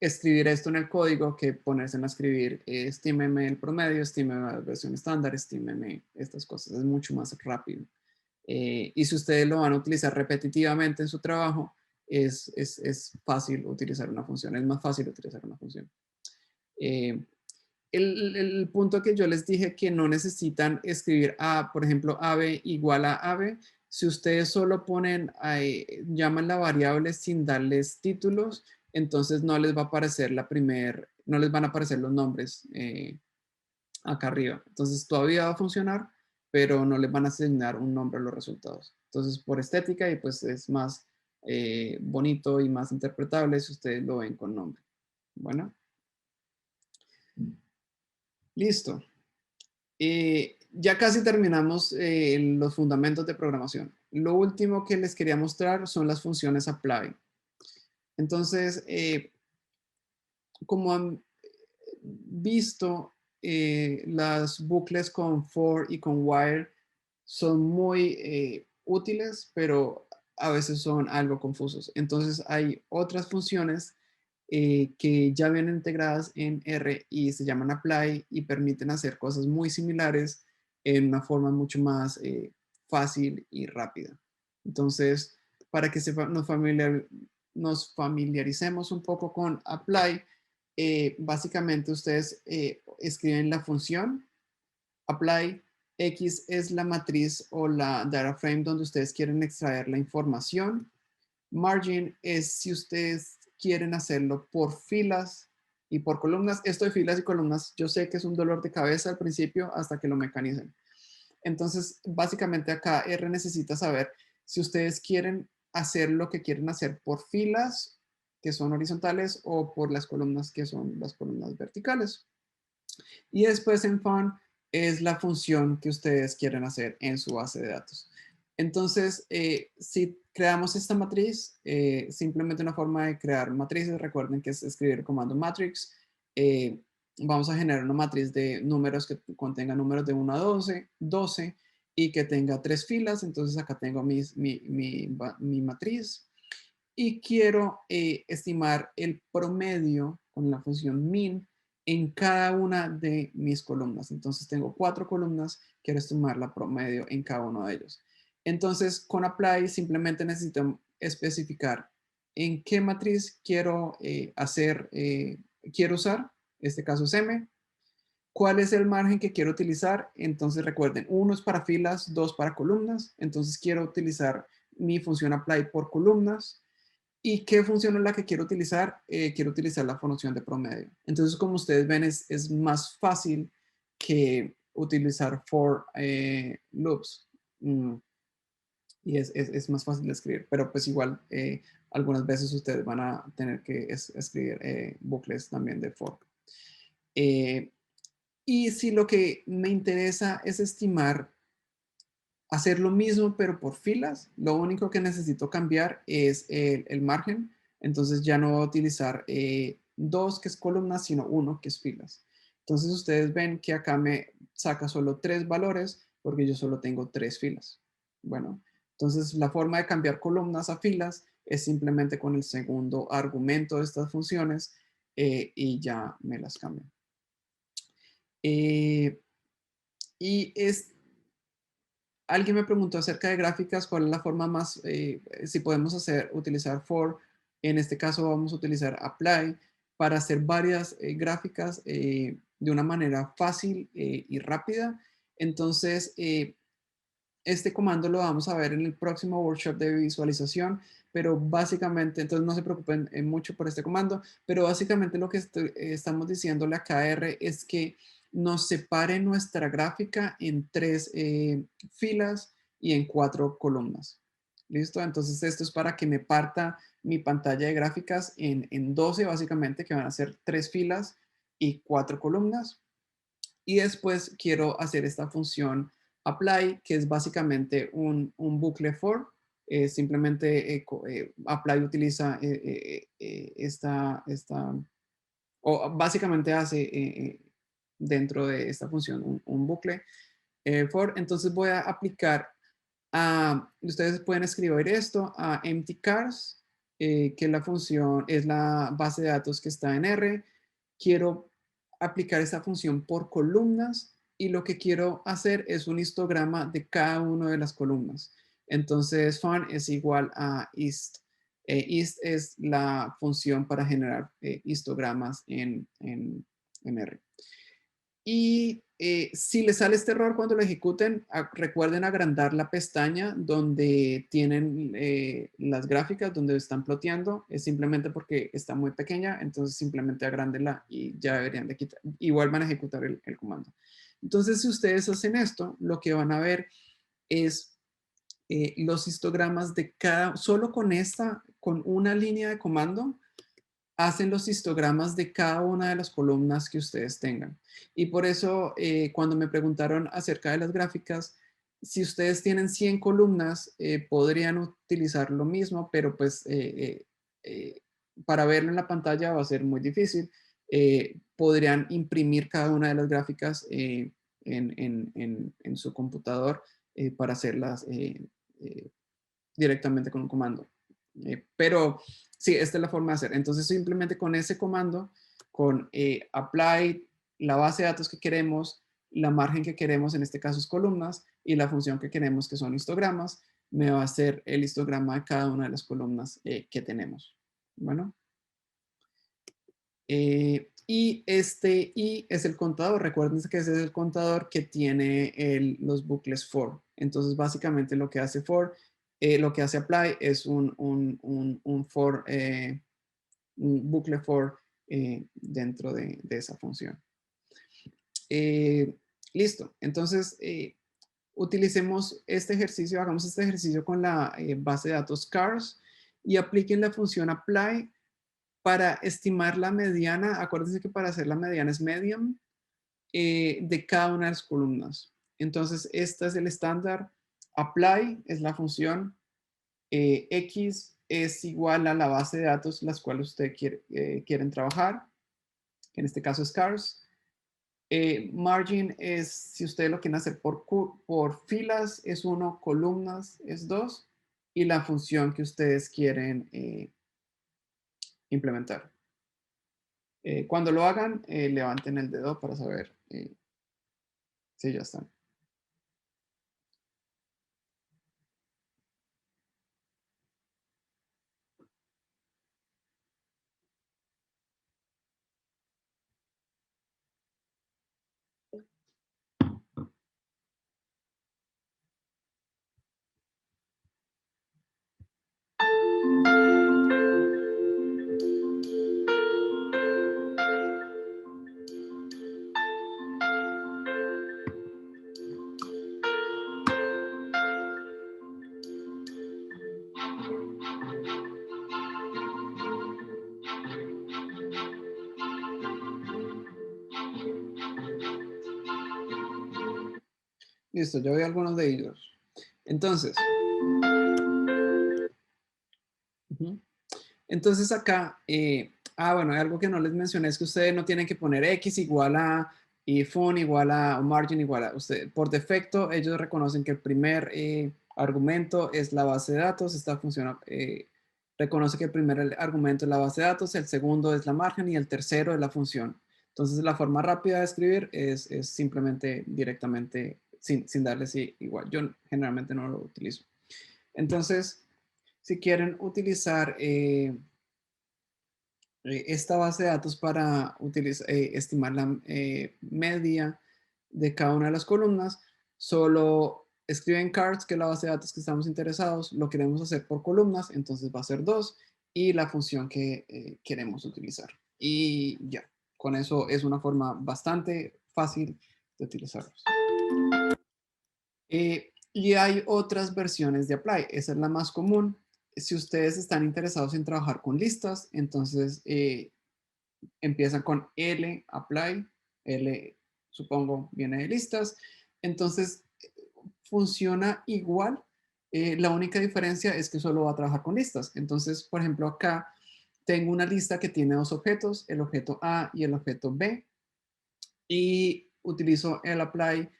escribir esto en el código que ponerse a escribir estímeme el promedio, estímeme la versión estándar, estímeme estas cosas. Es mucho más rápido. Y si ustedes lo van a utilizar repetitivamente en su trabajo, es fácil utilizar una función, es más fácil utilizar una función. El punto que yo les dije que no necesitan escribir por ejemplo, AB igual a AB, si ustedes solo ponen, llaman la variable sin darles títulos, entonces no les va a aparecer no les van a aparecer los nombres acá arriba. Entonces todavía va a funcionar, pero no les van a asignar un nombre a los resultados. Entonces por estética y pues es más bonito y más interpretable si ustedes lo ven con nombre. Bueno. Listo. Ya casi terminamos los fundamentos de programación. Lo último que les quería mostrar son las funciones apply. Entonces, como han visto, las bucles con for y con while son muy útiles, pero a veces son algo confusos. Entonces, hay otras funciones que ya vienen integradas en R y se llaman apply y permiten hacer cosas muy similares en una forma mucho más fácil y rápida. Entonces, para que nos familiaricemos un poco con apply, básicamente ustedes escriben la función apply X es la matriz o la data frame donde ustedes quieren extraer la información. Margin es si ustedes quieren hacerlo por filas y por columnas. Esto de filas y columnas, yo sé que es un dolor de cabeza al principio hasta que lo mecanicen. Entonces, básicamente acá R necesita saber si ustedes quieren hacer lo que quieren hacer por filas, que son horizontales, o por las columnas, que son las columnas verticales. Y después en fun es la función que ustedes quieren hacer en su base de datos. Entonces, si creamos esta matriz, simplemente una forma de crear matrices, recuerden que es escribir el comando matrix. Vamos a generar una matriz de números que contenga números de 1 a 12 y que tenga 3 filas. Entonces acá tengo mi matriz y quiero estimar el promedio con la función min en cada una de mis columnas. Entonces tengo 4 columnas, quiero estimar la promedio en cada uno de ellos. Entonces con apply simplemente necesito especificar en qué matriz quiero quiero usar. Este caso es M. ¿Cuál es el margen que quiero utilizar? Entonces recuerden, 1 es para filas, 2 para columnas. Entonces quiero utilizar mi función apply por columnas. ¿Y qué función es la que quiero utilizar? Quiero utilizar la función de promedio. Entonces, como ustedes ven, es más fácil que utilizar for loops. Y es más fácil de escribir, pero pues igual algunas veces ustedes van a tener que escribir bucles también de for. Y si lo que me interesa es estimar hacer lo mismo pero por filas, lo único que necesito cambiar es el margen. Entonces ya no voy a utilizar 2 que es columnas, sino 1 que es filas. Entonces ustedes ven que acá me saca solo 3 valores porque yo solo tengo 3 filas. Bueno, entonces la forma de cambiar columnas a filas es simplemente con el segundo argumento de estas funciones y ya me las cambio. Alguien me preguntó acerca de gráficas, cuál es la forma más, si podemos utilizar for, en este caso vamos a utilizar apply para hacer varias gráficas de una manera fácil y rápida. Entonces, este comando lo vamos a ver en el próximo workshop de visualización, pero básicamente, entonces no se preocupen mucho por este comando, pero básicamente lo que estamos diciéndole a KR es que nos separe nuestra gráfica en 3 filas y en 4 columnas. ¿Listo? Entonces esto es para que me parta mi pantalla de gráficas en 12 básicamente, que van a ser 3 filas y 4 columnas. Y después quiero hacer esta función apply, que es básicamente un bucle for. Simplemente apply utiliza o básicamente hace dentro de esta función un bucle for. Entonces voy a aplicar ustedes pueden escribir esto a empty cars, que la función es la base de datos que está en R. Quiero aplicar esta función por columnas y lo que quiero hacer es un histograma de cada una de las columnas. Entonces, fun es igual a ist. Ist es la función para generar histogramas en R. Y si les sale este error cuando lo ejecuten, recuerden agrandar la pestaña donde tienen las gráficas, donde están ploteando. Es simplemente porque está muy pequeña, entonces simplemente agrándenla y ya deberían de quitar. Y vuelvan a ejecutar el comando. Entonces, si ustedes hacen esto, lo que van a ver es los histogramas de solo con una línea de comando, hacen los histogramas de cada una de las columnas que ustedes tengan. Y por eso, cuando me preguntaron acerca de las gráficas, si ustedes tienen 100 columnas, podrían utilizar lo mismo, pero pues para verlo en la pantalla va a ser muy difícil. Podrían imprimir cada una de las gráficas en su computador para hacerlas directamente con un comando. Pero sí, esta es la forma de hacer. Entonces simplemente con ese comando, con apply, la base de datos que queremos, la margen que queremos, en este caso es columnas, y la función que queremos, que son histogramas, me va a hacer el histograma de cada una de las columnas que tenemos. Bueno. Y este I es el contador. Recuerden que ese es el contador que tiene los bucles for. Entonces, básicamente lo que hace for, lo que hace apply es un for, un bucle for dentro de esa función. Listo. Entonces, utilicemos este ejercicio, hagamos este ejercicio con la base de datos cars y apliquen la función apply para estimar la mediana. Acuérdense que para hacer la mediana es median de cada una de las columnas. Entonces, este es el estándar. Apply es la función. X es igual a la base de datos las cuales ustedes quieren trabajar. En este caso es cars. Margin es, si ustedes lo quieren hacer por filas, es 1, columnas es 2, y la función que ustedes quieren implementar. Cuando lo hagan, levanten el dedo para saber si ya están. Listo, yo veo algunos de ellos. Entonces, entonces acá, bueno, hay algo que no les mencioné, es que ustedes no tienen que poner X igual a, y fun igual a, o margin igual a. Usted, por defecto, ellos reconocen que el primer argumento es la base de datos. Esta función reconoce que el primer argumento es la base de datos, el segundo es la margen y el tercero es la función. Entonces, la forma rápida de escribir es simplemente directamente sin darle sí igual. Yo generalmente no lo utilizo. Entonces, si quieren utilizar esta base de datos para estimar la media de cada una de las columnas, solo escriben cards, que es la base de datos que estamos interesados, lo queremos hacer por columnas, entonces va a ser 2, y la función que queremos utilizar. Y ya, con eso es una forma bastante fácil de utilizarlos. Y hay otras versiones de Apply, esa es la más común. Si ustedes están interesados en trabajar con listas, entonces empiezan con L, apply, L supongo viene de listas, entonces funciona igual, la única diferencia es que solo va a trabajar con listas. Entonces, por ejemplo, acá tengo una lista que tiene dos objetos, el objeto A y el objeto B, y utilizo el apply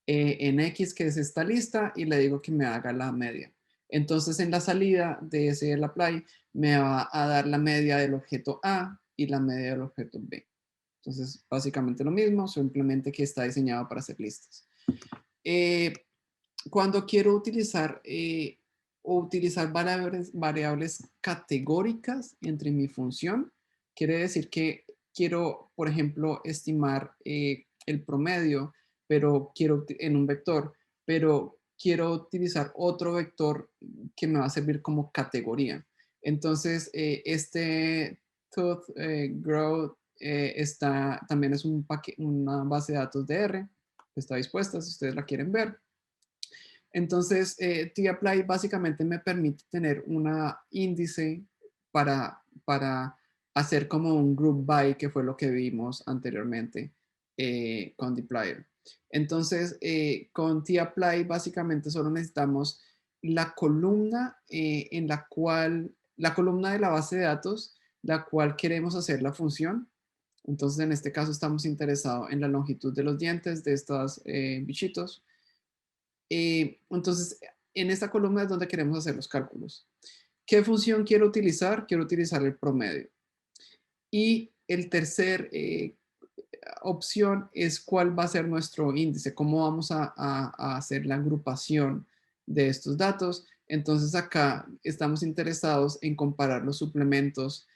en X, que es esta lista, y le digo que me haga la media. Entonces, en la salida de ese el apply me va a dar la media del objeto A y la media del objeto B. Entonces, básicamente lo mismo, simplemente que está diseñado para hacer listas. Cuando quiero utilizar variables categóricas entre mi función, quiere decir que quiero, por ejemplo, estimar el promedio, pero quiero en un vector, pero quiero utilizar otro vector que me va a servir como categoría. Entonces, este tooth grow también es una base de datos de R, que está dispuesta si ustedes la quieren ver. Entonces, tapply básicamente me permite tener una índice para hacer como un group by, que fue lo que vimos anteriormente con dplyr. Entonces, con tapply básicamente solo necesitamos la columna la columna de la base de datos, la cual queremos hacer la función. Entonces, en este caso estamos interesados en la longitud de los dientes de estos bichitos. Entonces, en esta columna es donde queremos hacer los cálculos. ¿Qué función quiero utilizar? Quiero utilizar el promedio. Y el tercer opción es cuál va a ser nuestro índice, cómo vamos a hacer la agrupación de estos datos. Entonces acá estamos interesados en comparar los suplementos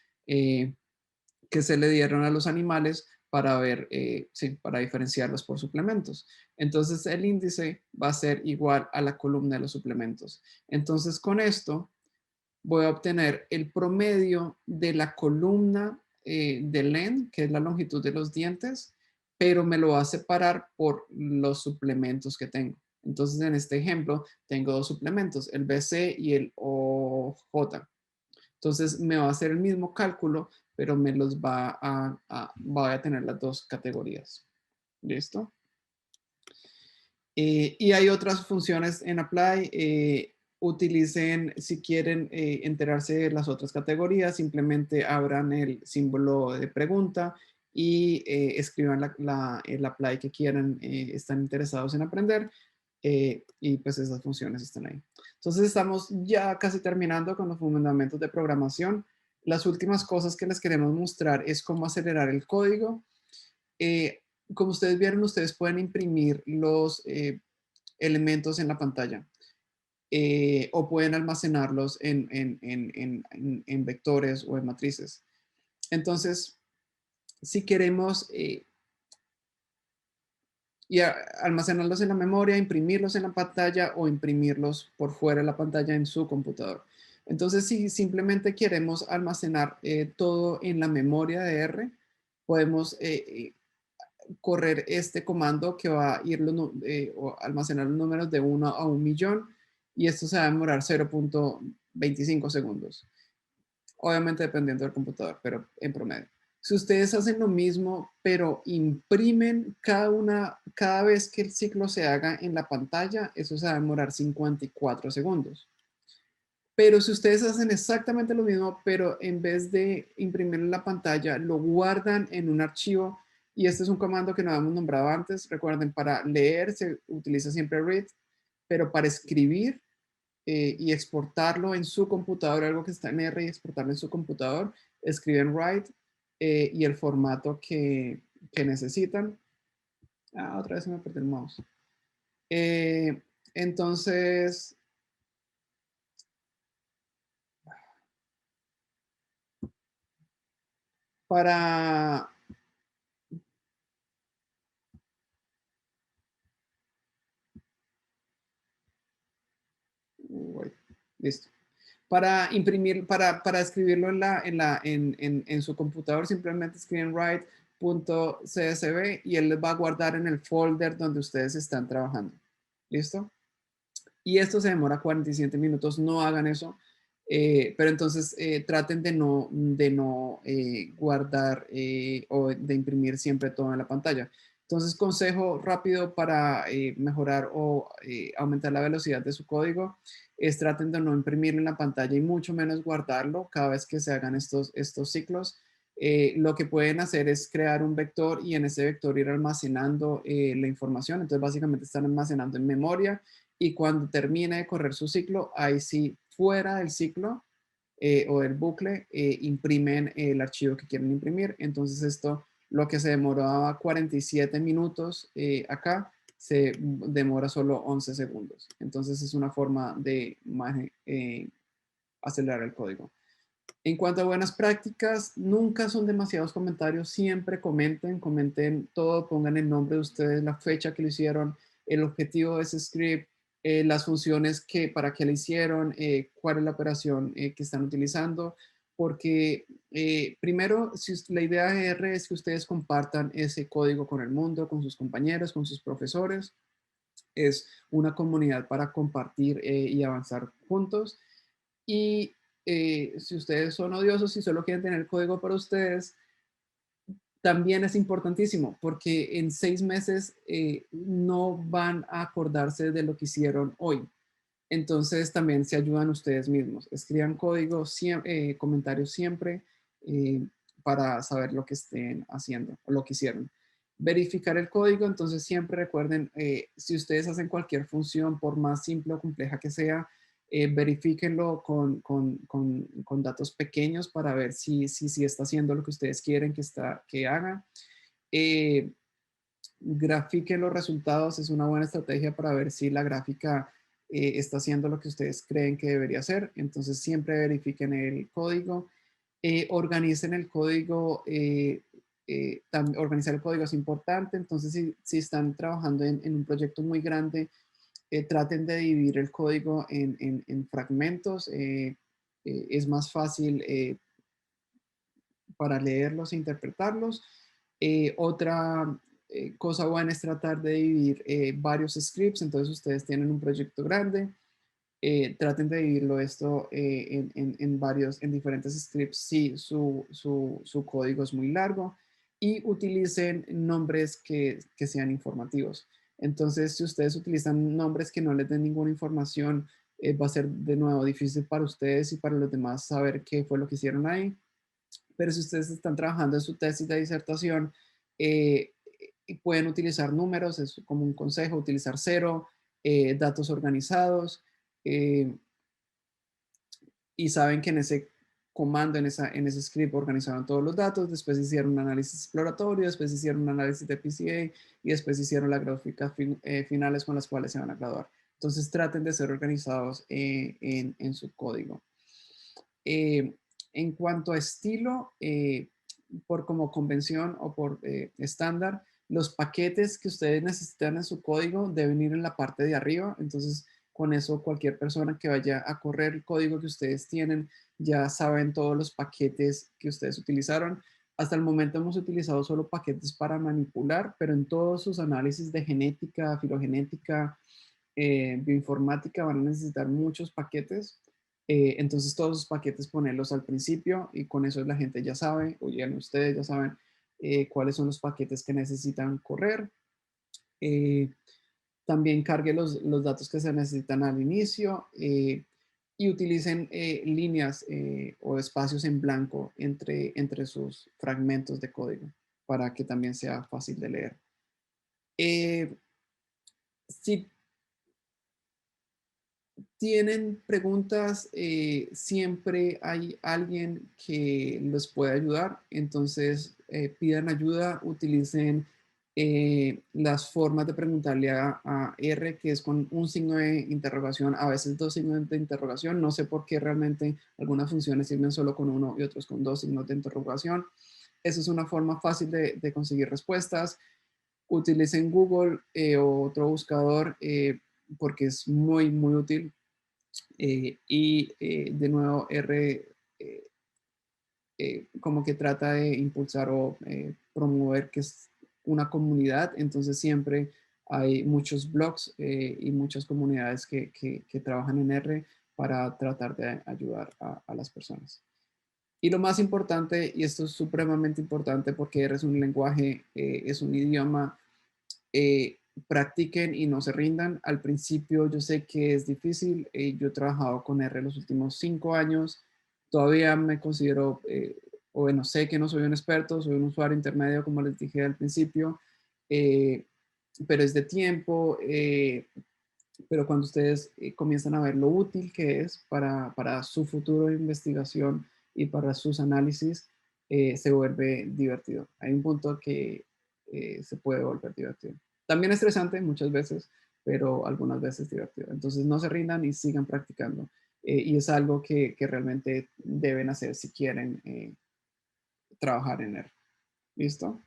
que se le dieron a los animales para ver, sí, para diferenciarlos por suplementos. Entonces el índice va a ser igual a la columna de los suplementos. Entonces con esto voy a obtener el promedio de la columna de LEN, que es la longitud de los dientes, pero me lo va a separar por los suplementos que tengo. Entonces, en este ejemplo, tengo dos suplementos, el BC y el OJ. Entonces, me va a hacer el mismo cálculo, pero me los voy a tener las dos categorías. ¿Listo? Y hay otras funciones en Apply. Utilicen, si quieren enterarse de las otras categorías, simplemente abran el símbolo de pregunta y escriban el apply que quieran, están interesados en aprender, y pues esas funciones están ahí. Entonces estamos ya casi terminando con los fundamentos de programación. Las últimas cosas que les queremos mostrar es cómo acelerar el código. Como ustedes vieron, ustedes pueden imprimir los elementos en la pantalla. O pueden almacenarlos en vectores o en matrices. Entonces, si queremos almacenarlos en la memoria, imprimirlos en la pantalla o imprimirlos por fuera de la pantalla en su computador. Entonces, si simplemente queremos almacenar todo en la memoria de R, podemos correr este comando que va a ir almacenar los números de 1 a 1.000.000, y esto se va a demorar 0.25 segundos. Obviamente dependiendo del computador, pero en promedio. Si ustedes hacen lo mismo, pero imprimen cada vez que el ciclo se haga en la pantalla, eso se va a demorar 54 segundos. Pero si ustedes hacen exactamente lo mismo, pero en vez de imprimir en la pantalla, lo guardan en un archivo, y este es un comando que no habíamos nombrado antes. Recuerden, para leer se utiliza siempre read, pero para escribir y exportarlo en su computador, algo que está en R, y exportarlo en su computador, escriben write y el formato que necesitan. Otra vez se me perdió el mouse. Entonces, para listo. Para imprimir, para escribirlo en su computador, simplemente escriben write.csv y él les va a guardar en el folder donde ustedes están trabajando. ¿Listo? Y esto se demora 47 minutos, no hagan eso. Pero entonces traten de no guardar o de imprimir siempre todo en la pantalla. Entonces, consejo rápido para mejorar o aumentar la velocidad de su código es traten de no imprimirlo en la pantalla y mucho menos guardarlo cada vez que se hagan estos ciclos. Lo que pueden hacer es crear un vector y en ese vector ir almacenando la información. Entonces, básicamente están almacenando en memoria, y cuando termine de correr su ciclo, ahí sí, fuera del ciclo o del bucle, imprimen el archivo que quieren imprimir. Entonces esto, lo que se demoraba 47 minutos acá, se demora solo 11 segundos. Entonces es una forma de acelerar el código. En cuanto a buenas prácticas, nunca son demasiados comentarios, siempre comenten todo, pongan el nombre de ustedes, la fecha que lo hicieron, el objetivo de ese script, las funciones para qué lo hicieron, cuál es la operación que están utilizando, porque primero, la idea de R es que ustedes compartan ese código con el mundo, con sus compañeros, con sus profesores. Es una comunidad para compartir y avanzar juntos. Y si ustedes son odiosos y solo quieren tener código para ustedes, también es importantísimo, porque en 6 meses no van a acordarse de lo que hicieron hoy. Entonces también se ayudan ustedes mismos. Escriban código, comentarios siempre para saber lo que estén haciendo o lo que hicieron. Verificar el código, entonces siempre recuerden, si ustedes hacen cualquier función, por más simple o compleja que sea, verifíquenlo con datos pequeños para ver si está haciendo lo que ustedes quieren que haga. Grafiquen los resultados, es una buena estrategia para ver si la gráfica está haciendo lo que ustedes creen que debería hacer. Entonces siempre verifiquen el código. Organicen el código. Organizar el código es importante. Entonces, si están trabajando en un proyecto muy grande, traten de dividir el código en fragmentos. Es más fácil para leerlos e interpretarlos. Otra cosa buena es tratar de dividir varios scripts. Entonces, ustedes tienen un proyecto grande. Traten de dividirlo esto en diferentes scripts si su código es muy largo, y utilicen nombres que sean informativos. Entonces, si ustedes utilizan nombres que no les den ninguna información, va a ser de nuevo difícil para ustedes y para los demás saber qué fue lo que hicieron ahí. Pero si ustedes están trabajando en su tesis de disertación, pueden utilizar números, es como un consejo, utilizar 0, datos organizados, y saben que en ese comando, en ese script organizaron todos los datos, después hicieron un análisis exploratorio, después hicieron un análisis de PCA y después hicieron las gráficas finales con las cuales se van a graduar. Entonces traten de ser organizados en su código. En cuanto a estilo, por como convención o por estándar, los paquetes que ustedes necesitan en su código deben ir en la parte de arriba. Entonces, con eso, cualquier persona que vaya a correr el código que ustedes tienen, ya saben todos los paquetes que ustedes utilizaron. Hasta el momento hemos utilizado solo paquetes para manipular, pero en todos sus análisis de genética, filogenética, bioinformática van a necesitar muchos paquetes. Entonces todos los paquetes ponerlos al principio, y con eso la gente ya sabe, o ya ustedes ya saben cuáles son los paquetes que necesitan correr. También cargue los datos que se necesitan al inicio, y utilicen líneas o espacios en blanco entre sus fragmentos de código para que también sea fácil de leer. Si tienen preguntas, siempre hay alguien que los puede ayudar. Entonces, pidan ayuda, utilicen las formas de preguntarle a R, que es con un signo de interrogación, a veces 2 signos de interrogación. No sé por qué realmente algunas funciones sirven solo con uno y otros con 2 signos de interrogación. Esa es una forma fácil de conseguir respuestas. Utilicen Google o otro buscador, porque es muy, muy útil. De nuevo, R como que trata de impulsar o promover que es una comunidad. Entonces siempre hay muchos blogs y muchas comunidades que trabajan en R para tratar de ayudar a las personas. Y lo más importante, y esto es supremamente importante porque R es un lenguaje, es un idioma, practiquen y no se rindan. Al principio yo sé que es difícil, yo he trabajado con R los últimos 5 años, todavía me considero, o bueno, sé que no soy un experto, soy un usuario intermedio, como les dije al principio, pero es de tiempo, pero cuando ustedes comienzan a ver lo útil que es para su futuro de investigación y para sus análisis, se vuelve divertido. Hay un punto que se puede volver divertido. También estresante muchas veces, pero algunas veces divertido. Entonces no se rindan y sigan practicando. Y es algo que realmente deben hacer si quieren trabajar en él. ¿Listo?